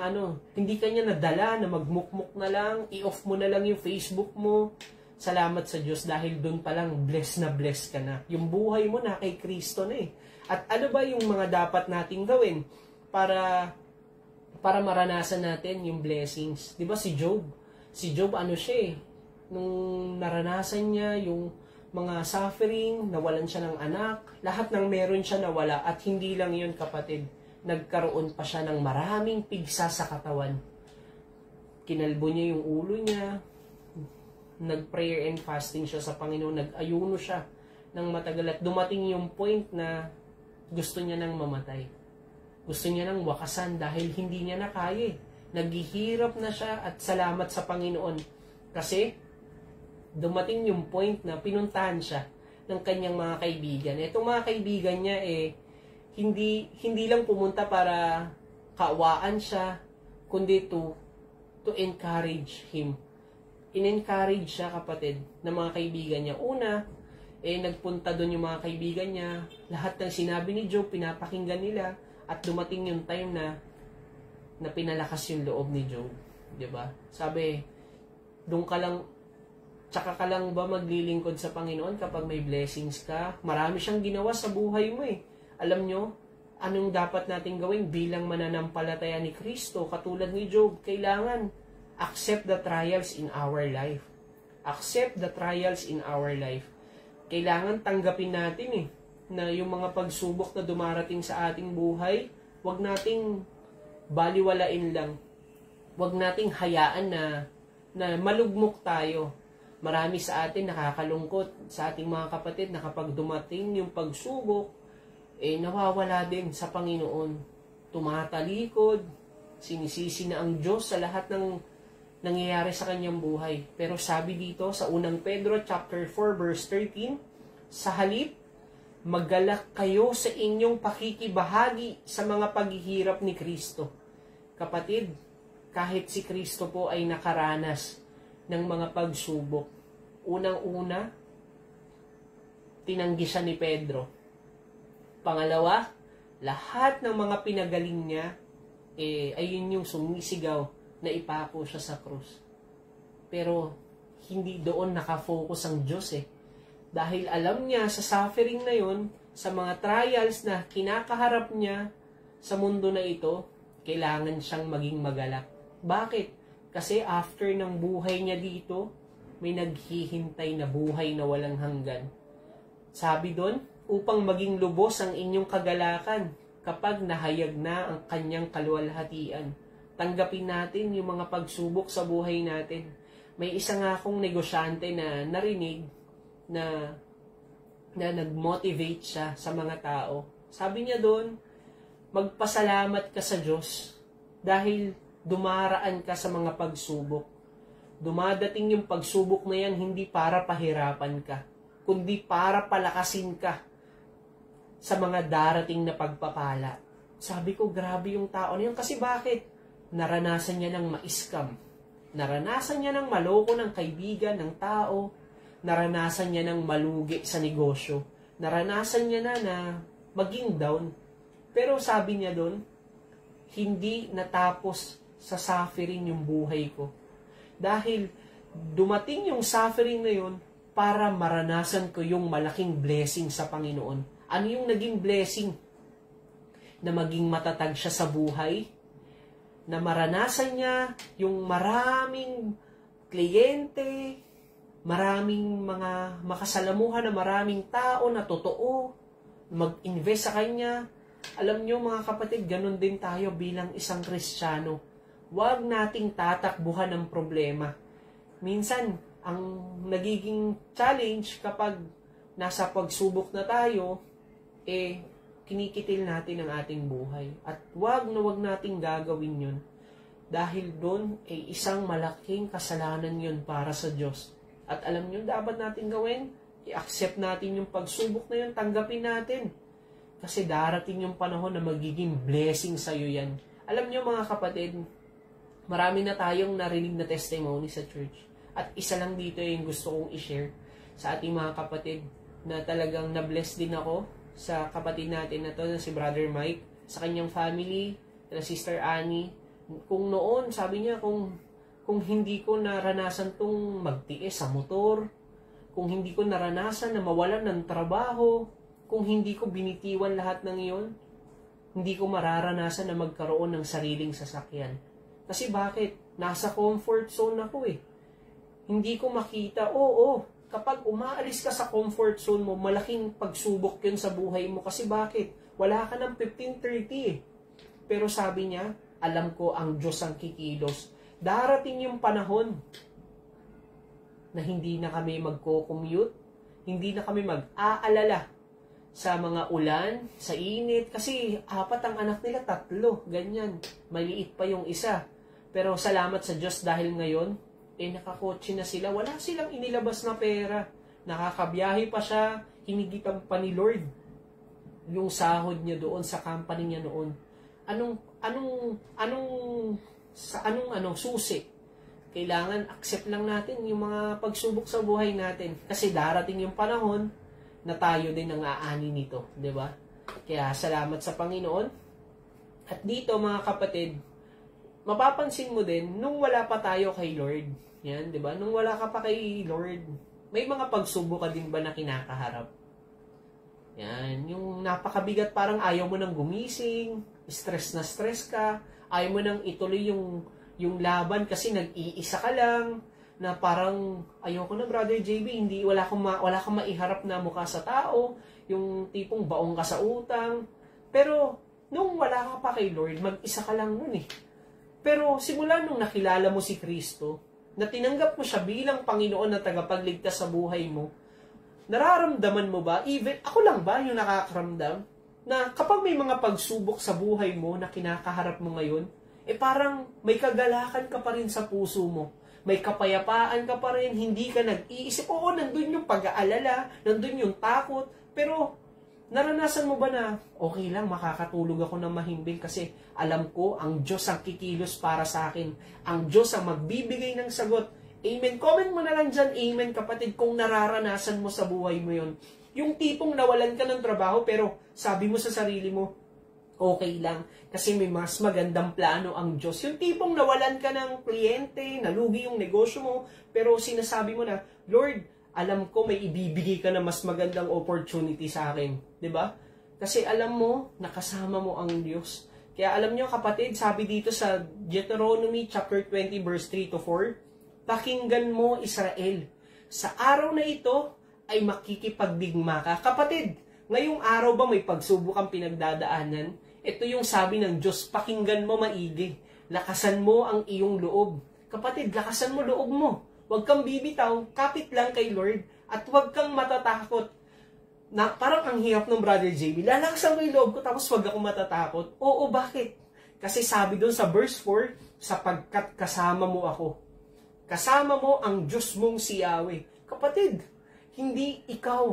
nadala na magmukmuk na lang, i-off mo na lang yung Facebook mo. Salamat sa Diyos dahil doon pa lang bless ka na. Yung buhay mo na kay Kristo na eh. At ano ba yung mga dapat nating gawin para maranasan natin yung blessings? 'Di ba si Job? Si Job siya eh, nung naranasan niya yung mga suffering, nawalan siya ng anak, lahat ng meron siya nawala, at hindi lang yun kapatid, nagkaroon pa siya ng maraming pigsa sa katawan. Kinalbo niya yung ulo niya, nag-prayer and fasting siya sa Panginoon, nag-ayuno siya ng matagal, at dumating yung point na gusto niya nang mamatay. Gusto niya nang wakasan dahil hindi niya na kaya. Naghihirap na siya, at salamat sa Panginoon kasi dumating yung point na pinuntahan siya ng kanyang mga kaibigan. Itong mga kaibigan niya hindi lang pumunta para kaawaan siya, kundi to encourage him. In-encourage siya, kapatid, ng mga kaibigan niya. Una, nagpunta doon yung mga kaibigan niya. Lahat ng sinabi ni Job, pinapakinggan nila, at dumating yung time na pinalakas yung loob ni Job. 'Di ba? Sabi, doon ka lang, tsaka ka lang ba maglilingkod sa Panginoon kapag may blessings ka? Marami siyang ginawa sa buhay mo eh. Alam nyo, anong dapat natin gawin bilang mananampalataya ni Kristo? Katulad ni Job, kailangan accept the trials in our life. Accept the trials in our life. Kailangan tanggapin natin eh, na yung mga pagsubok na dumarating sa ating buhay, wag nating baliwalain lang. Wag nating hayaan na malugmok tayo. Marami sa atin nakakalungkot sa ating mga kapatid na kapag dumating yung pagsubok, nawawala din sa Panginoon. Tumatalikod, sinisisi na ang Diyos sa lahat ng nangyayari sa kanyang buhay. Pero sabi dito sa unang Pedro chapter 4 verse 13, sa halip, maggalak kayo sa inyong pakikibahagi sa mga paghihirap ni Kristo. Kapatid, kahit si Kristo po ay nakaranas ng mga pagsubok. Unang-una, tinanggi siya ni Pedro. Pangalawa, lahat ng mga pinagaling niya, ayun yung sumisigaw na ipako siya sa krus. Pero, hindi doon nakafocus ang Diyos eh. Dahil alam niya sa suffering na yun, sa mga trials na kinakaharap niya sa mundo na ito, kailangan siyang maging magalak. Bakit? Kasi after ng buhay niya dito, may naghihintay na buhay na walang hanggan. Sabi doon, upang maging lubos ang inyong kagalakan kapag nahayag na ang kanyang kaluwalhatian. Tanggapin natin yung mga pagsubok sa buhay natin. May isa nga akong negosyante na narinig na nag-motivate siya sa mga tao. Sabi niya doon, magpasalamat ka sa Diyos dahil dumaraan ka sa mga pagsubok. Dumadating yung pagsubok na yan hindi para pahirapan ka, kundi para palakasin ka sa mga darating na pagpapala. Sabi ko, grabe yung tao na yun. Kasi bakit? Naranasan niya ng ma-scam. Naranasan niya ng maloko ng kaibigan, ng tao. Naranasan niya ng malugi sa negosyo. Naranasan niya na maging down. Pero sabi niya doon, hindi natapos sa suffering yung buhay ko. Dahil dumating yung suffering na yun para maranasan ko yung malaking blessing sa Panginoon. Ano yung naging blessing? Na maging matatag siya sa buhay, na maranasan niya yung maraming kliyente, maraming mga makasalamuhan na maraming tao na totoo, mag-invest sa Kanya. Alam nyo mga kapatid, ganun din tayo bilang isang Kristiyano. Huwag nating tatakbuhan ng problema. Minsan, ang nagiging challenge kapag nasa pagsubok na tayo, kinikitil natin ang ating buhay. At huwag nating gagawin yun. Dahil doon, isang malaking kasalanan yun para sa Diyos. At alam nyo, dapat natin gawin, i-accept natin yung pagsubok na yun, tanggapin natin. Kasi darating yung panahon na magiging blessing sa'yo yan. Alam nyo mga kapatid, marami na tayong narinig na testimony sa church. At isa lang dito yung gusto kong i-share sa ating mga kapatid na talagang na-bless din ako sa kapatid natin na to, na si Brother Mike, sa kanyang family, na Sister Annie. Kung noon, sabi niya, kung hindi ko naranasan tong magtiis sa motor, kung hindi ko naranasan na mawalan ng trabaho, kung hindi ko binitiwan lahat ng iyon, hindi ko mararanasan na magkaroon ng sariling sasakyan. Kasi bakit? Nasa comfort zone ako Hindi ko makita, kapag umaalis ka sa comfort zone mo, malaking pagsubok yun sa buhay mo. Kasi bakit? Wala ka ng 15-30 Pero sabi niya, alam ko ang Diyos ang kikilos. Darating yung panahon na hindi na kami magko-commute, hindi na kami mag-aalala sa mga ulan, sa init. Kasi 4 ang anak nila, 3, ganyan. Maliit pa yung isa. Pero salamat sa Diyos dahil ngayon, nakakotse na sila. Wala silang inilabas na pera. Nakakabiyahe pa siya. Hinigitan pa ni Lord yung sahod niya doon sa company niya noon. Anong susi? Kailangan accept lang natin yung mga pagsubok sa buhay natin. Kasi darating yung panahon na tayo din ang aani nito. 'Di ba? Kaya salamat sa Panginoon. At dito mga kapatid, mapapansin mo din, nung wala pa tayo kay Lord, yan, 'di ba? Nung wala ka pa kay Lord, may mga pagsubok ka din ba na kinakaharap? Yan, yung napakabigat, parang ayaw mo nang gumising, stress na stress ka, ayaw mo nang ituloy yung laban kasi nag-iisa ka lang, na parang ayoko na Brother JB, wala kang maiharap na mukha sa tao, yung tipong baong ka sa utang. Pero nung wala ka pa kay Lord, mag-isa ka lang nun Pero simula nung nakilala mo si Kristo, na tinanggap mo siya bilang Panginoon na tagapagligtas sa buhay mo, nararamdaman mo ba, even ako lang ba yung nakakaramdam, na kapag may mga pagsubok sa buhay mo na kinakaharap mo ngayon, parang may kagalakan ka pa rin sa puso mo. May kapayapaan ka pa rin, hindi ka nag-iisip. Oo, nandun yung pag-aalala, nandun yung takot, pero naranasan mo ba na, okay lang, makakatulog ako ng mahimbing kasi alam ko, ang Diyos ang kikilos para sa akin. Ang Diyos ang magbibigay ng sagot. Amen. Comment mo na lang dyan, amen kapatid, kung nararanasan mo sa buhay mo yon. Yung tipong nawalan ka ng trabaho, pero sabi mo sa sarili mo, okay lang, kasi may mas magandang plano ang Diyos. Yung tipong nawalan ka ng kliyente, nalugi yung negosyo mo, pero sinasabi mo na, Lord, alam ko may ibibigay ka na mas magandang opportunity sa akin. 'Di ba? Kasi alam mo, nakasama mo ang Diyos. Kaya alam nyo kapatid, sabi dito sa Deuteronomy chapter 20 verse 3 to 4, pakinggan mo Israel, sa araw na ito ay makikipagdigma ka. Kapatid, ngayong araw ba may pagsubok ang pinagdadaanan? Ito yung sabi ng Diyos, pakinggan mo maigi. Lakasan mo ang iyong loob. Kapatid, lakasan mo loob mo. Huwag kang bibitaw, kapit lang kay Lord, at huwag kang matatakot. Na, parang ang hirap ng Brother JB, lalakasan mo yung loob ko, tapos huwag ako matatakot. Oo, bakit? Kasi sabi doon sa verse 4, sapagkat kasama mo ako. Kasama mo ang Diyos mong si Yahweh. Kapatid, hindi ikaw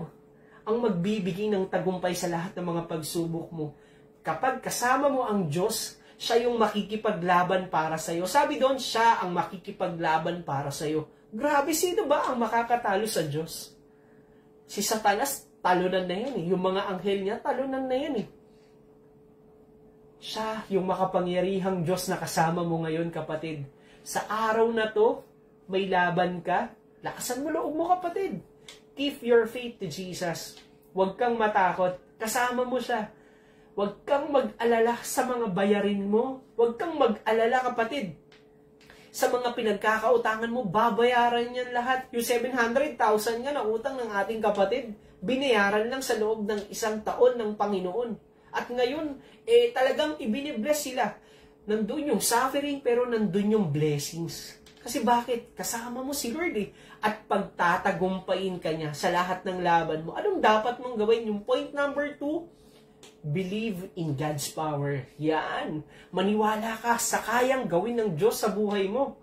ang magbibigay ng tagumpay sa lahat ng mga pagsubok mo. Kapag kasama mo ang Diyos, siya yung makikipaglaban para sa'yo. Sabi doon, siya ang makikipaglaban para sa'yo. Grabe, sino ba ang makakatalo sa Diyos? Si Satanas, talunan na yan Yung mga anghel niya, talunan na yan Siya yung makapangyarihang Diyos na kasama mo ngayon, kapatid. Sa araw na to, may laban ka, lakasan mo loob mo, kapatid. Keep your faith to Jesus. Huwag kang matakot. Kasama mo siya. Huwag kang mag-alala sa mga bayarin mo. Huwag kang mag-alala, kapatid. Sa mga pinagkakautangan mo, babayaran yan lahat. Yung 700,000 nga na utang ng ating kapatid, binayaran lang sa loob ng 1 taon ng Panginoon. At ngayon, talagang ibinibless sila. Nandun yung suffering, pero nandun yung blessings. Kasi bakit? Kasama mo si Lord At pagtatagumpayin ka niya sa lahat ng laban mo. Anong dapat mong gawin? Yung point number 2, believe in God's power. Yan. Maniwala ka sa kayang gawin ng Diyos sa buhay mo.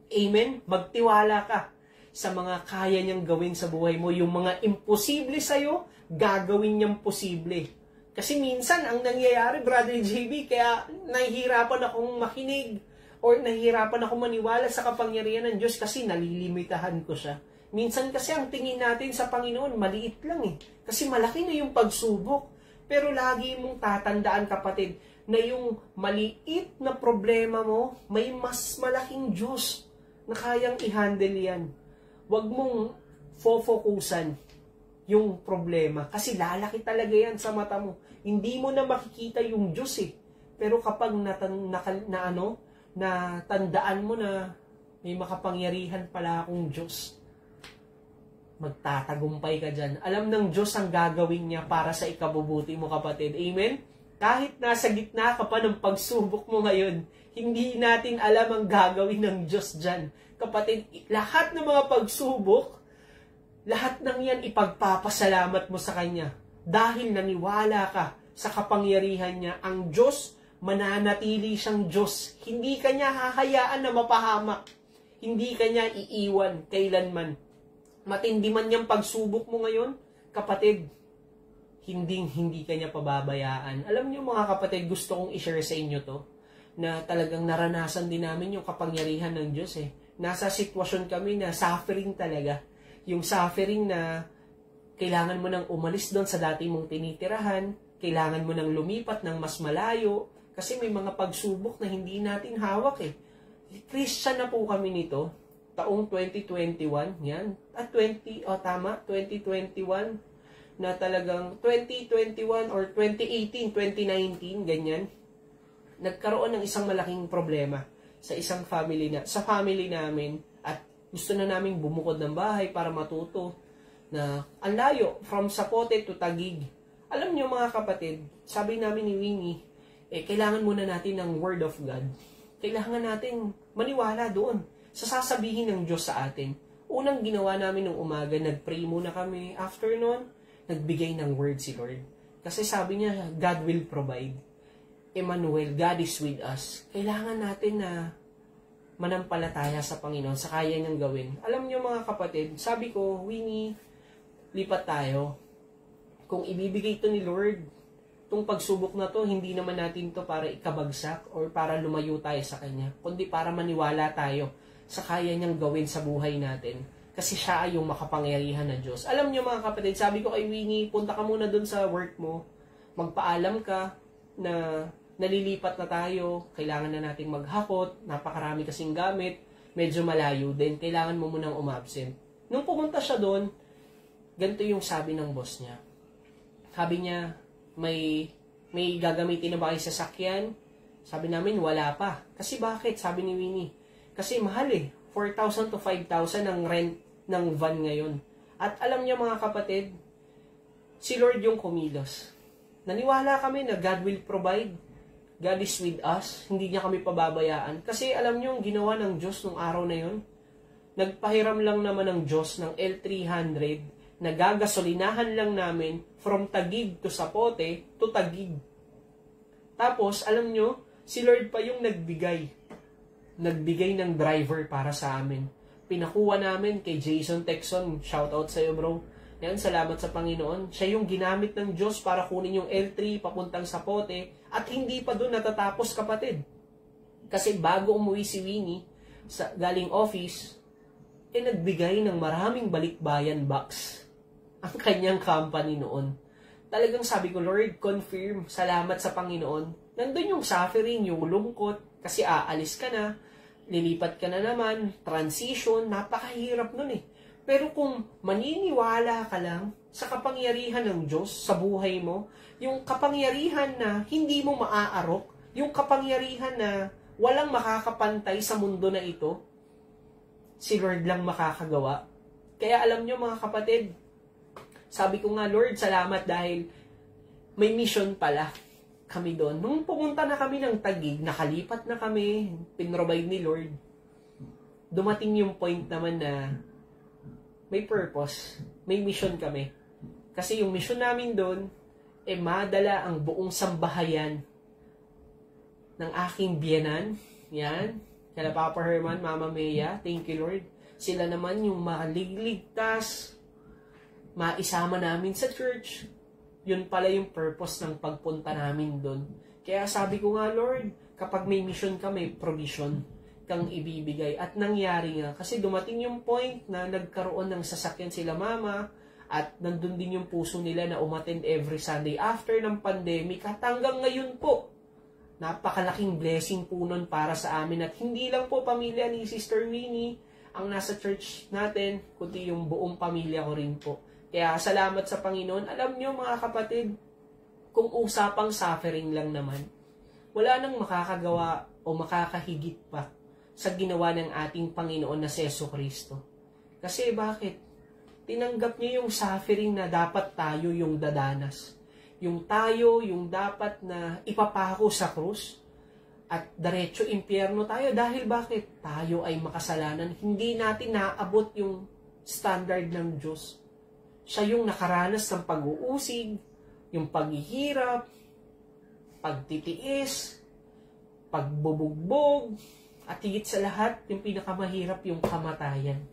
Amen? Magtiwala ka sa mga kaya niyang gawin sa buhay mo. Yung mga imposible sa'yo, gagawin niyang posible. Kasi minsan, ang nangyayari, Brother JB, kaya nahihirapan akong makinig or nahihirapan akong maniwala sa kapangyarihan ng Diyos kasi nalilimitahan ko siya. Minsan kasi ang tingin natin sa Panginoon, maliit lang Kasi malaki na yung pagsubok. Pero lagi mong tatandaan, kapatid, na yung maliit na problema mo, may mas malaking Diyos na kayang i-handle yan. Huwag mong focusan yung problema. Kasi lalaki talaga yan sa mata mo. Hindi mo na makikita yung Diyos Pero kapag natandaan mo na may makapangyarihan pala akong Diyos, magtatagumpay ka dyan. Alam ng Diyos ang gagawin niya para sa ikabubuti mo, kapatid. Amen? Kahit nasa gitna ka pa ng pagsubok mo ngayon, hindi natin alam ang gagawin ng Diyos dyan. Kapatid, lahat ng mga pagsubok, lahat ng yan ipagpapasalamat mo sa Kanya. Dahil naniwala ka sa kapangyarihan niya, ang Diyos, mananatili siyang Diyos. Hindi Kanya hahayaan na mapahamak. Hindi Kanya iiwan kailanman. Matindi man niyang pagsubok mo ngayon, kapatid, hindi Kanya pababayaan. Alam niyo mga kapatid, gusto kong i-share sa inyo to, na talagang naranasan din namin yung kapangyarihan ng Diyos Nasa sitwasyon kami na suffering talaga. Yung suffering na kailangan mo nang umalis doon sa dati mong tinitirahan, kailangan mo nang lumipat ng mas malayo, kasi may mga pagsubok na hindi natin hawak Christian na po kami nito, taong 2021, yan. 2021, na talagang 2021 or 2018, 2019, ganyan. Nagkaroon ng isang malaking problema sa isang family sa family namin, at gusto na naming bumukod ng bahay para matuto na ang layo from Sapote to Taguig. Alam niyo mga kapatid, sabi namin ni Winnie, kailangan muna natin ng Word of God. Kailangan natin maniwala doon sa sasabihin ng Diyos sa atin. Unang ginawa namin nung umaga, nag-pray muna kami. After nun, nagbigay ng word si Lord. Kasi sabi niya, God will provide. Emmanuel, God is with us. Kailangan natin na manampalataya sa Panginoon, sa kaya niyang gawin. Alam niyo mga kapatid, sabi ko, Winnie, lipat tayo. Kung ibibigay ito ni Lord, itong pagsubok na to, hindi naman natin to para ikabagsak or para lumayo tayo sa Kanya, kundi para maniwala tayo sa kaya niyang gawin sa buhay natin. Kasi siya ay yung makapangyarihan na Diyos. Alam niyo mga kapatid, sabi ko kay Winnie, punta ka muna dun sa work mo, magpaalam ka na nalilipat na tayo, kailangan na nating maghakot, napakarami kasing gamit, medyo malayo din, kailangan mo munang umabsent. Nung pumunta siya doon, ganito yung sabi ng boss niya. Sabi niya, may gagamitin na ba kayo sa sasakyan? Sabi namin, wala pa. Kasi bakit? Sabi ni Winnie. Kasi mahal 4,000 to 5,000 ang rent ng van ngayon. At alam niya mga kapatid, si Lord yung kumilos. Naniwala kami na God will provide. God is with us. Hindi niya kami pababayaan. Kasi alam niyo yung ginawa ng Diyos nung araw na yun? Nagpahiram lang naman ng Diyos ng L300 na gagasolinahan lang namin from Taguig to Sapote to Taguig. Tapos, alam nyo, si Lord pa yung nagbigay ng driver para sa amin. Pinakuha namin kay Jason Texon. Shout out sa iyo, bro. Yan, salamat sa Panginoon. Siya yung ginamit ng Diyos para kunin yung L3 papuntang Sapote, at hindi pa doon natatapos, kapatid. Kasi bago umuwi si Winnie galing office, nagbigay ng maraming balikbayan box ang kanyang company noon. Talagang sabi ko, Lord, confirm, salamat sa Panginoon. Nandun yung suffering, yung lungkot, kasi aalis ka na, lilipat ka na naman, transition, napakahirap nun Pero kung maniniwala ka lang sa kapangyarihan ng Diyos sa buhay mo, yung kapangyarihan na hindi mo maaarok, yung kapangyarihan na walang makakapantay sa mundo na ito, si Lord lang makakagawa. Kaya alam nyo mga kapatid, Sabi ko nga, Lord, salamat dahil may mission pala kami doon. Nung pumunta na kami ng Taguig, nakalipat na kami, pinrovide ni Lord. Dumating yung point naman na may purpose, may mission kami. Kasi yung mission namin doon, madala ang buong sambahayan ng aking biyenan. Yan. Kala Papa Herman, Mama Mea, thank you Lord. Sila naman yung maligligtas, maisama namin sa church. Yun pala yung purpose ng pagpunta namin doon. Kaya sabi ko nga, Lord, kapag may mission ka, may provision kang ibibigay. At nangyari nga, kasi dumating yung point na nagkaroon ng sasakyan sila Mama, at nandun din yung puso nila na umattend every Sunday after ng pandemic. At hanggang ngayon po, napakalaking blessing po nun para sa amin. At hindi lang po pamilya ni Sister Winnie ang nasa church natin, kundi yung buong pamilya ko rin po. Kaya salamat sa Panginoon. Alam nyo mga kapatid, kung usapang suffering lang naman, wala nang makakagawa o makakahigit pa sa ginawa ng ating Panginoon na si Jesucristo. Kasi bakit? Tinanggap niya yung suffering na dapat tayo yung dadanas. Yung tayo, yung dapat na ipapako sa krus at diretso impyerno tayo. Dahil bakit? Tayo ay makasalanan. Hindi natin naabot yung standard ng Diyos. Siya yung nakaranas ng pag-uusig, yung paghihirap, pagtitiis, pagbubugbog, at higit sa lahat, yung pinakamahirap, yung kamatayan.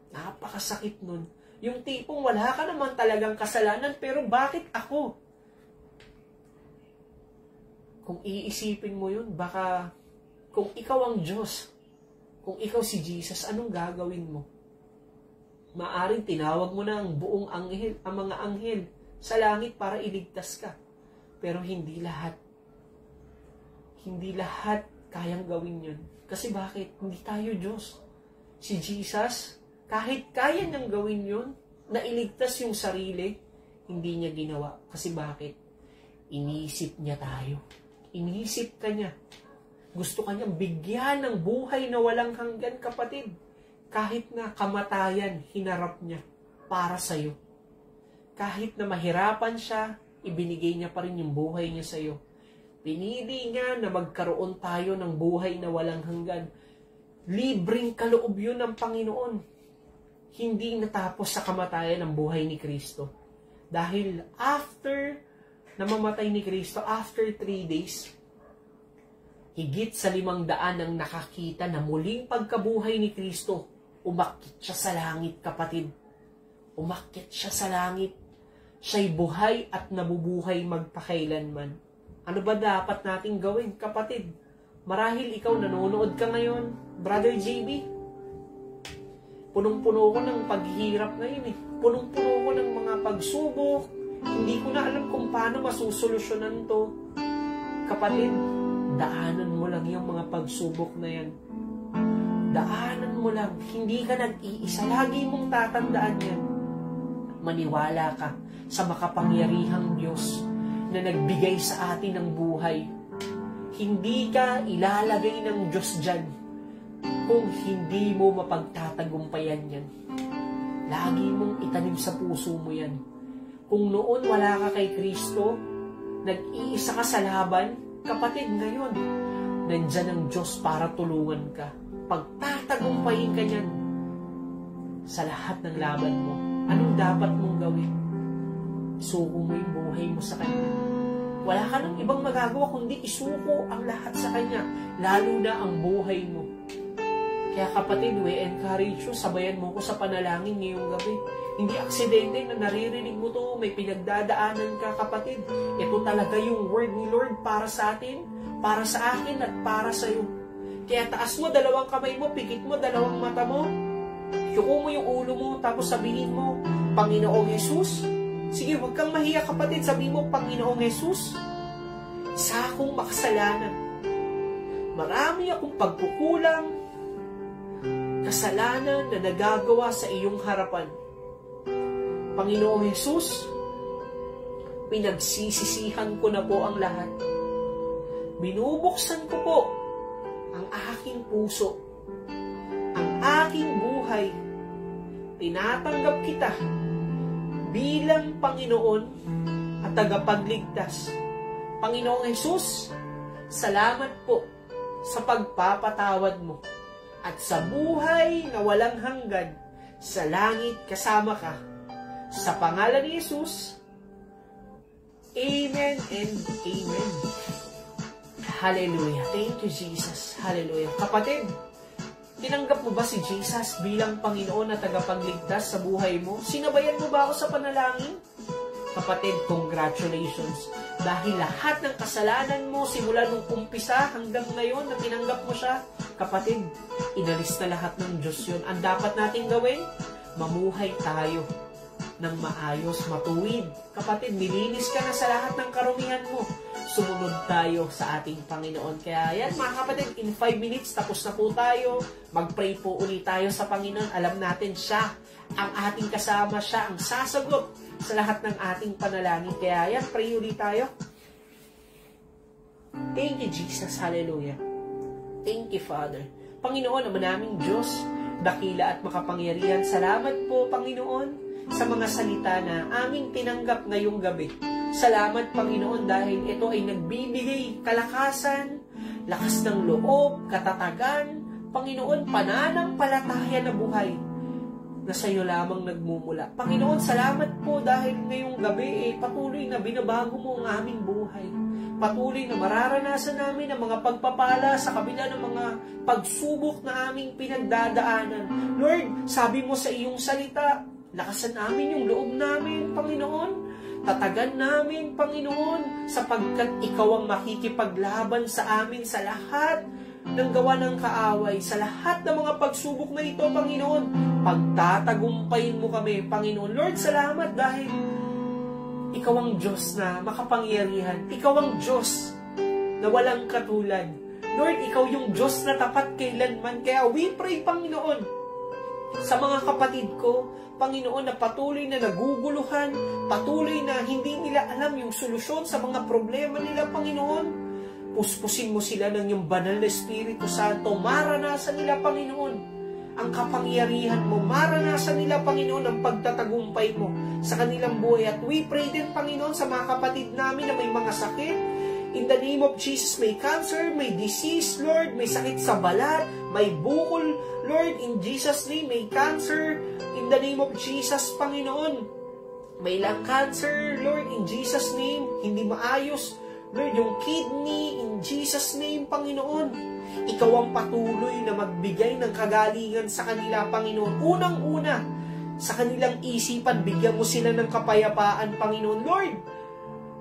Napakasakit nun. Yung tipong wala ka naman talagang kasalanan, pero bakit ako? Kung iisipin mo yun, baka kung ikaw ang Diyos, kung ikaw si Jesus, anong gagawin mo? Maaring tinawag mo na ang buong anghel, ang mga anghel sa langit para iligtas ka. Pero hindi lahat. Hindi lahat kayang gawin yun. Kasi bakit? Hindi tayo Diyos. Si Jesus, kahit kaya niyang gawin yun, na iligtas yung sarili, hindi niya ginawa. Kasi bakit? Iniisip niya tayo. Iniisip ka niya. Gusto ka niyang bigyan ng buhay na walang hanggan, kapatid. Kahit na kamatayan, hinarap niya para sa'yo. Kahit na mahirapan siya, ibinigay niya pa rin yung buhay niya sa'yo. Pinili niya na magkaroon tayo ng buhay na walang hanggan. Libreng kaloob yun ng Panginoon. Hindi natapos sa kamatayan ng buhay ni Kristo. Dahil after namamatay ni Kristo, after 3 days, higit sa 500 ang nakakita na muling pagkabuhay ni Kristo. Umakyat siya sa langit, kapatid. Umakyat siya sa langit. Siya'y buhay at nabubuhay magpakailanman. Ano ba dapat nating gawin, kapatid? Marahil ikaw nanonood ka ngayon, Brother JB. Punong-puno ko ng paghihirap ngayon eh. Punong-puno ko ng mga pagsubok. Hindi ko na alam kung paano masusolusyonan to. Kapatid, daanan mo lang yung mga pagsubok na yan. Daanan mo lang. Hindi ka nag-iisa. Lagi mong tatandaan yan. Maniwala ka sa makapangyarihang Diyos na nagbigay sa atin ng buhay. Hindi ka ilalagay ng Diyos dyan kung hindi mo mapagtatagumpayan yan. Lagi mong itanim sa puso mo yan. Kung noon wala ka kay Kristo, nag-iisa ka sa laban, kapatid, ngayon, nandyan ang Diyos para tulungan ka. Pagtatagumpayin ka niyan sa lahat ng laban mo. Anong dapat mong gawin? Isuko mo yung buhay mo sa Kanya. Wala ka nang ibang magagawa kundi isuko ang lahat sa Kanya, lalo na ang buhay mo. Kaya kapatid, we encourage you, sabayan mo ko sa panalangin ngayong gabi. Hindi aksidente na naririnig mo to, may pinagdadaanan ka, kapatid. Ito talaga yung word ni Lord para sa atin, para sa akin at para sa iyo. Kaya taas mo 2 kamay mo, pikit mo 2 mata mo, yuko mo yung ulo mo, tapos sabihin mo, Panginoong Jesus. Sige, huwag kang mahiya, kapatid, sabihin mo, Panginoong Jesus, sa akong makasalanan, marami akong pagkukulang, kasalanan na nagagawa sa iyong harapan. Panginoong Jesus, pinagsisisihan ko na po ang lahat. Binubuksan ko po ang aking puso, ang aking buhay. Tinatanggap kita bilang Panginoon at tagapagligtas. Panginoong Jesus, salamat po sa pagpapatawad mo at sa buhay na walang hanggan sa langit kasama ka. Sa pangalan ni Jesus, Amen and Amen. Hallelujah. Thank you, Jesus. Hallelujah. Kapatid, tinanggap mo ba si Jesus bilang Panginoon na tagapagligtas sa buhay mo? Sinabayan mo ba ako sa panalangin? Kapatid, congratulations. Dahil lahat ng kasalanan mo, simula nung umpisa hanggang ngayon na tinanggap mo siya, kapatid, inalis na lahat ng Diyos yun. Ang dapat nating gawin, mamuhay tayo ng maayos, matuwid. Kapatid, nilinis ka na sa lahat ng karumihan mo. Sumunod tayo sa ating Panginoon. Kaya yan, mga kapatid, in 5 minutes, tapos na po tayo. Mag-pray po ulit tayo sa Panginoon. Alam natin siya, ang ating kasama, siya ang sasagot sa lahat ng ating panalangin. Kaya yan, pray ulit tayo. Thank you, Jesus. Hallelujah. Thank you, Father. Panginoon, naman naming Diyos, dakila at makapangyarihan. Salamat po, Panginoon, sa mga salita na aming tinanggap ngayong gabi. Salamat, Panginoon, dahil ito ay nagbibigay kalakasan, lakas ng loob, katatagan, Panginoon, pananampalataya na buhay na sa iyo lamang nagmumula. Panginoon, salamat po dahil ngayong gabi patuloy na binabago mo ang aming buhay. Patuloy na mararanasan namin ang mga pagpapala sa kabila ng mga pagsubok na aming pinagdadaanan. Lord, sabi mo sa iyong salita, lakasan namin yung loob namin, Panginoon. Tatagan namin, Panginoon, sapagkat ikaw ang makikipaglaban sa amin sa lahat ng gawa ng kaaway, sa lahat ng mga pagsubok na ito, Panginoon. Pagtatagumpayin mo kami, Panginoon. Lord, salamat dahil ikaw ang Diyos na makapangyarihan. Ikaw ang Diyos na walang katulad. Lord, ikaw yung Diyos na tapat kailanman. Kaya we pray, Panginoon, sa mga kapatid ko, Panginoon, na patuloy na naguguluhan, patuloy na hindi nila alam yung solusyon sa mga problema nila, Panginoon. Puspusin mo sila ng iyong banal na Espiritu Santo. Maranasan nila, Panginoon, ang kapangyarihan mo. Maranasan nila, Panginoon, ang pagtatagumpay mo sa kanilang buhay. At we pray din, Panginoon, sa mga kapatid namin na may mga sakit. In the name of Jesus, may cancer, may disease, Lord, may sakit sa balat, may bukol, Lord, in Jesus' name, may cancer. In the name of Jesus, Panginoon, may lung cancer, Lord, in Jesus' name, hindi maayos, Lord, yung kidney, in Jesus' name, Panginoon. Ikaw ang patuloy na magbigay ng kagalingan sa kanila, Panginoon. Unang-una, sa kanilang isipan, bigyan mo sila ng kapayapaan, Panginoon. Lord,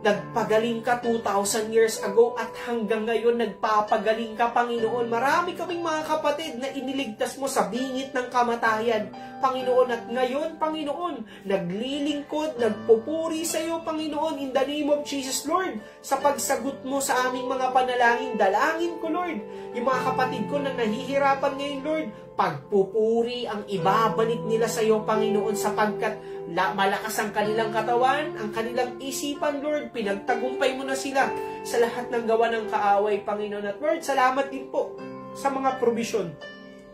nagpagaling ka 2,000 years ago at hanggang ngayon nagpapagaling ka, Panginoon. Marami kaming mga kapatid na iniligtas mo sa bingit ng kamatayan, Panginoon. At ngayon, Panginoon, naglilingkod, nagpupuri sa iyo, Panginoon, in the name of Jesus, Lord, sa pagsagot mo sa aming mga panalangin. Dalangin ko, Lord, yung mga kapatid ko na nahihirapan ngayon, Lord, pagpupuri ang ibabalik nila sa iyo, Panginoon, sapagkat malakas ang kanilang katawan, ang kanilang isipan, Lord, pinagtagumpay mo na sila sa lahat ng gawa ng kaaway, Panginoon. At Lord, salamat din po sa mga provision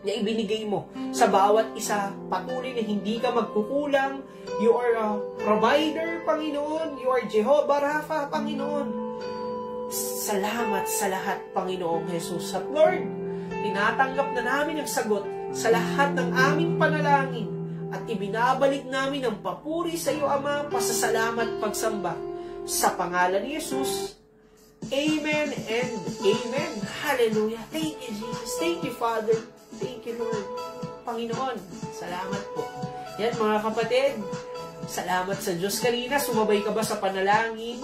na ibinigay mo sa bawat isa. Patuloy na hindi ka magkukulang. You are a provider, Panginoon. You are Jehovah Rapha, Panginoon. Salamat sa lahat, Panginoong Jesus. At Lord, tinatanggap na namin ang sagot sa lahat ng aming panalangin at ibinabalik namin ang papuri sa iyo, Ama, pasasalamat, pagsamba. Sa pangalan ni Jesus, Amen and Amen. Hallelujah. Thank you, Jesus. Thank you, Father. Thank you, Lord. Panginoon, salamat po. Yan, mga kapatid, salamat sa Diyos. Kanina, sumabay ka ba sa panalangin?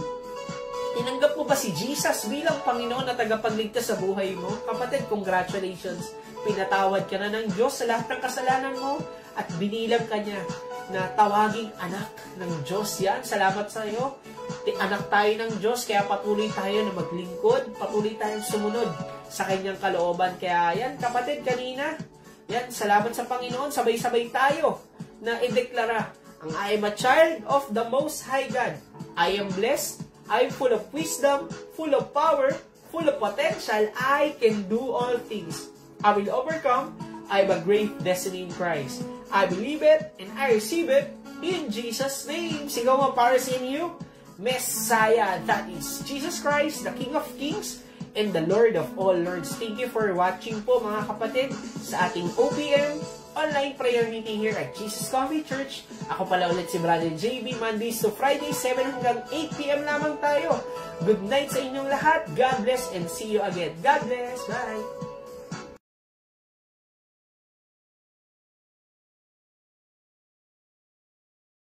Tinanggap mo ba si Jesus bilang Panginoon na tagapagligtas sa buhay mo? Kapatid, congratulations. Pinatawad ka na ng Diyos sa lahat ng kasalanan mo at binilang ka niya na tawaging anak ng Diyos. Yan, salamat sa iyo. Anak tayo ng Diyos, kaya patuloy tayo na maglingkod, patuloy tayong sumunod sa kanyang kalooban. Kaya yan, kapatid, kanina, yan, salamat sa Panginoon. Sabay-sabay tayo na ideklara ang I am a child of the Most High God. I am blessed. I'm full of wisdom, full of power, full of potential. I can do all things. I will overcome. I have a great destiny in Christ. I believe it and I receive it In Jesus' name. Sigaw mo para sa inyo. Messiah, that is Jesus Christ, the King of Kings, and the Lord of all Lords. Thank you for watching po mga kapatid sa ating OPM online prayer meeting here at Jesus Coffee Church. Ako pala ulit si Brother JB, Mondays to Fridays, 7 hanggang 8 p.m. lamang tayo. Good night sa inyong lahat. God bless and see you again. God bless. Bye.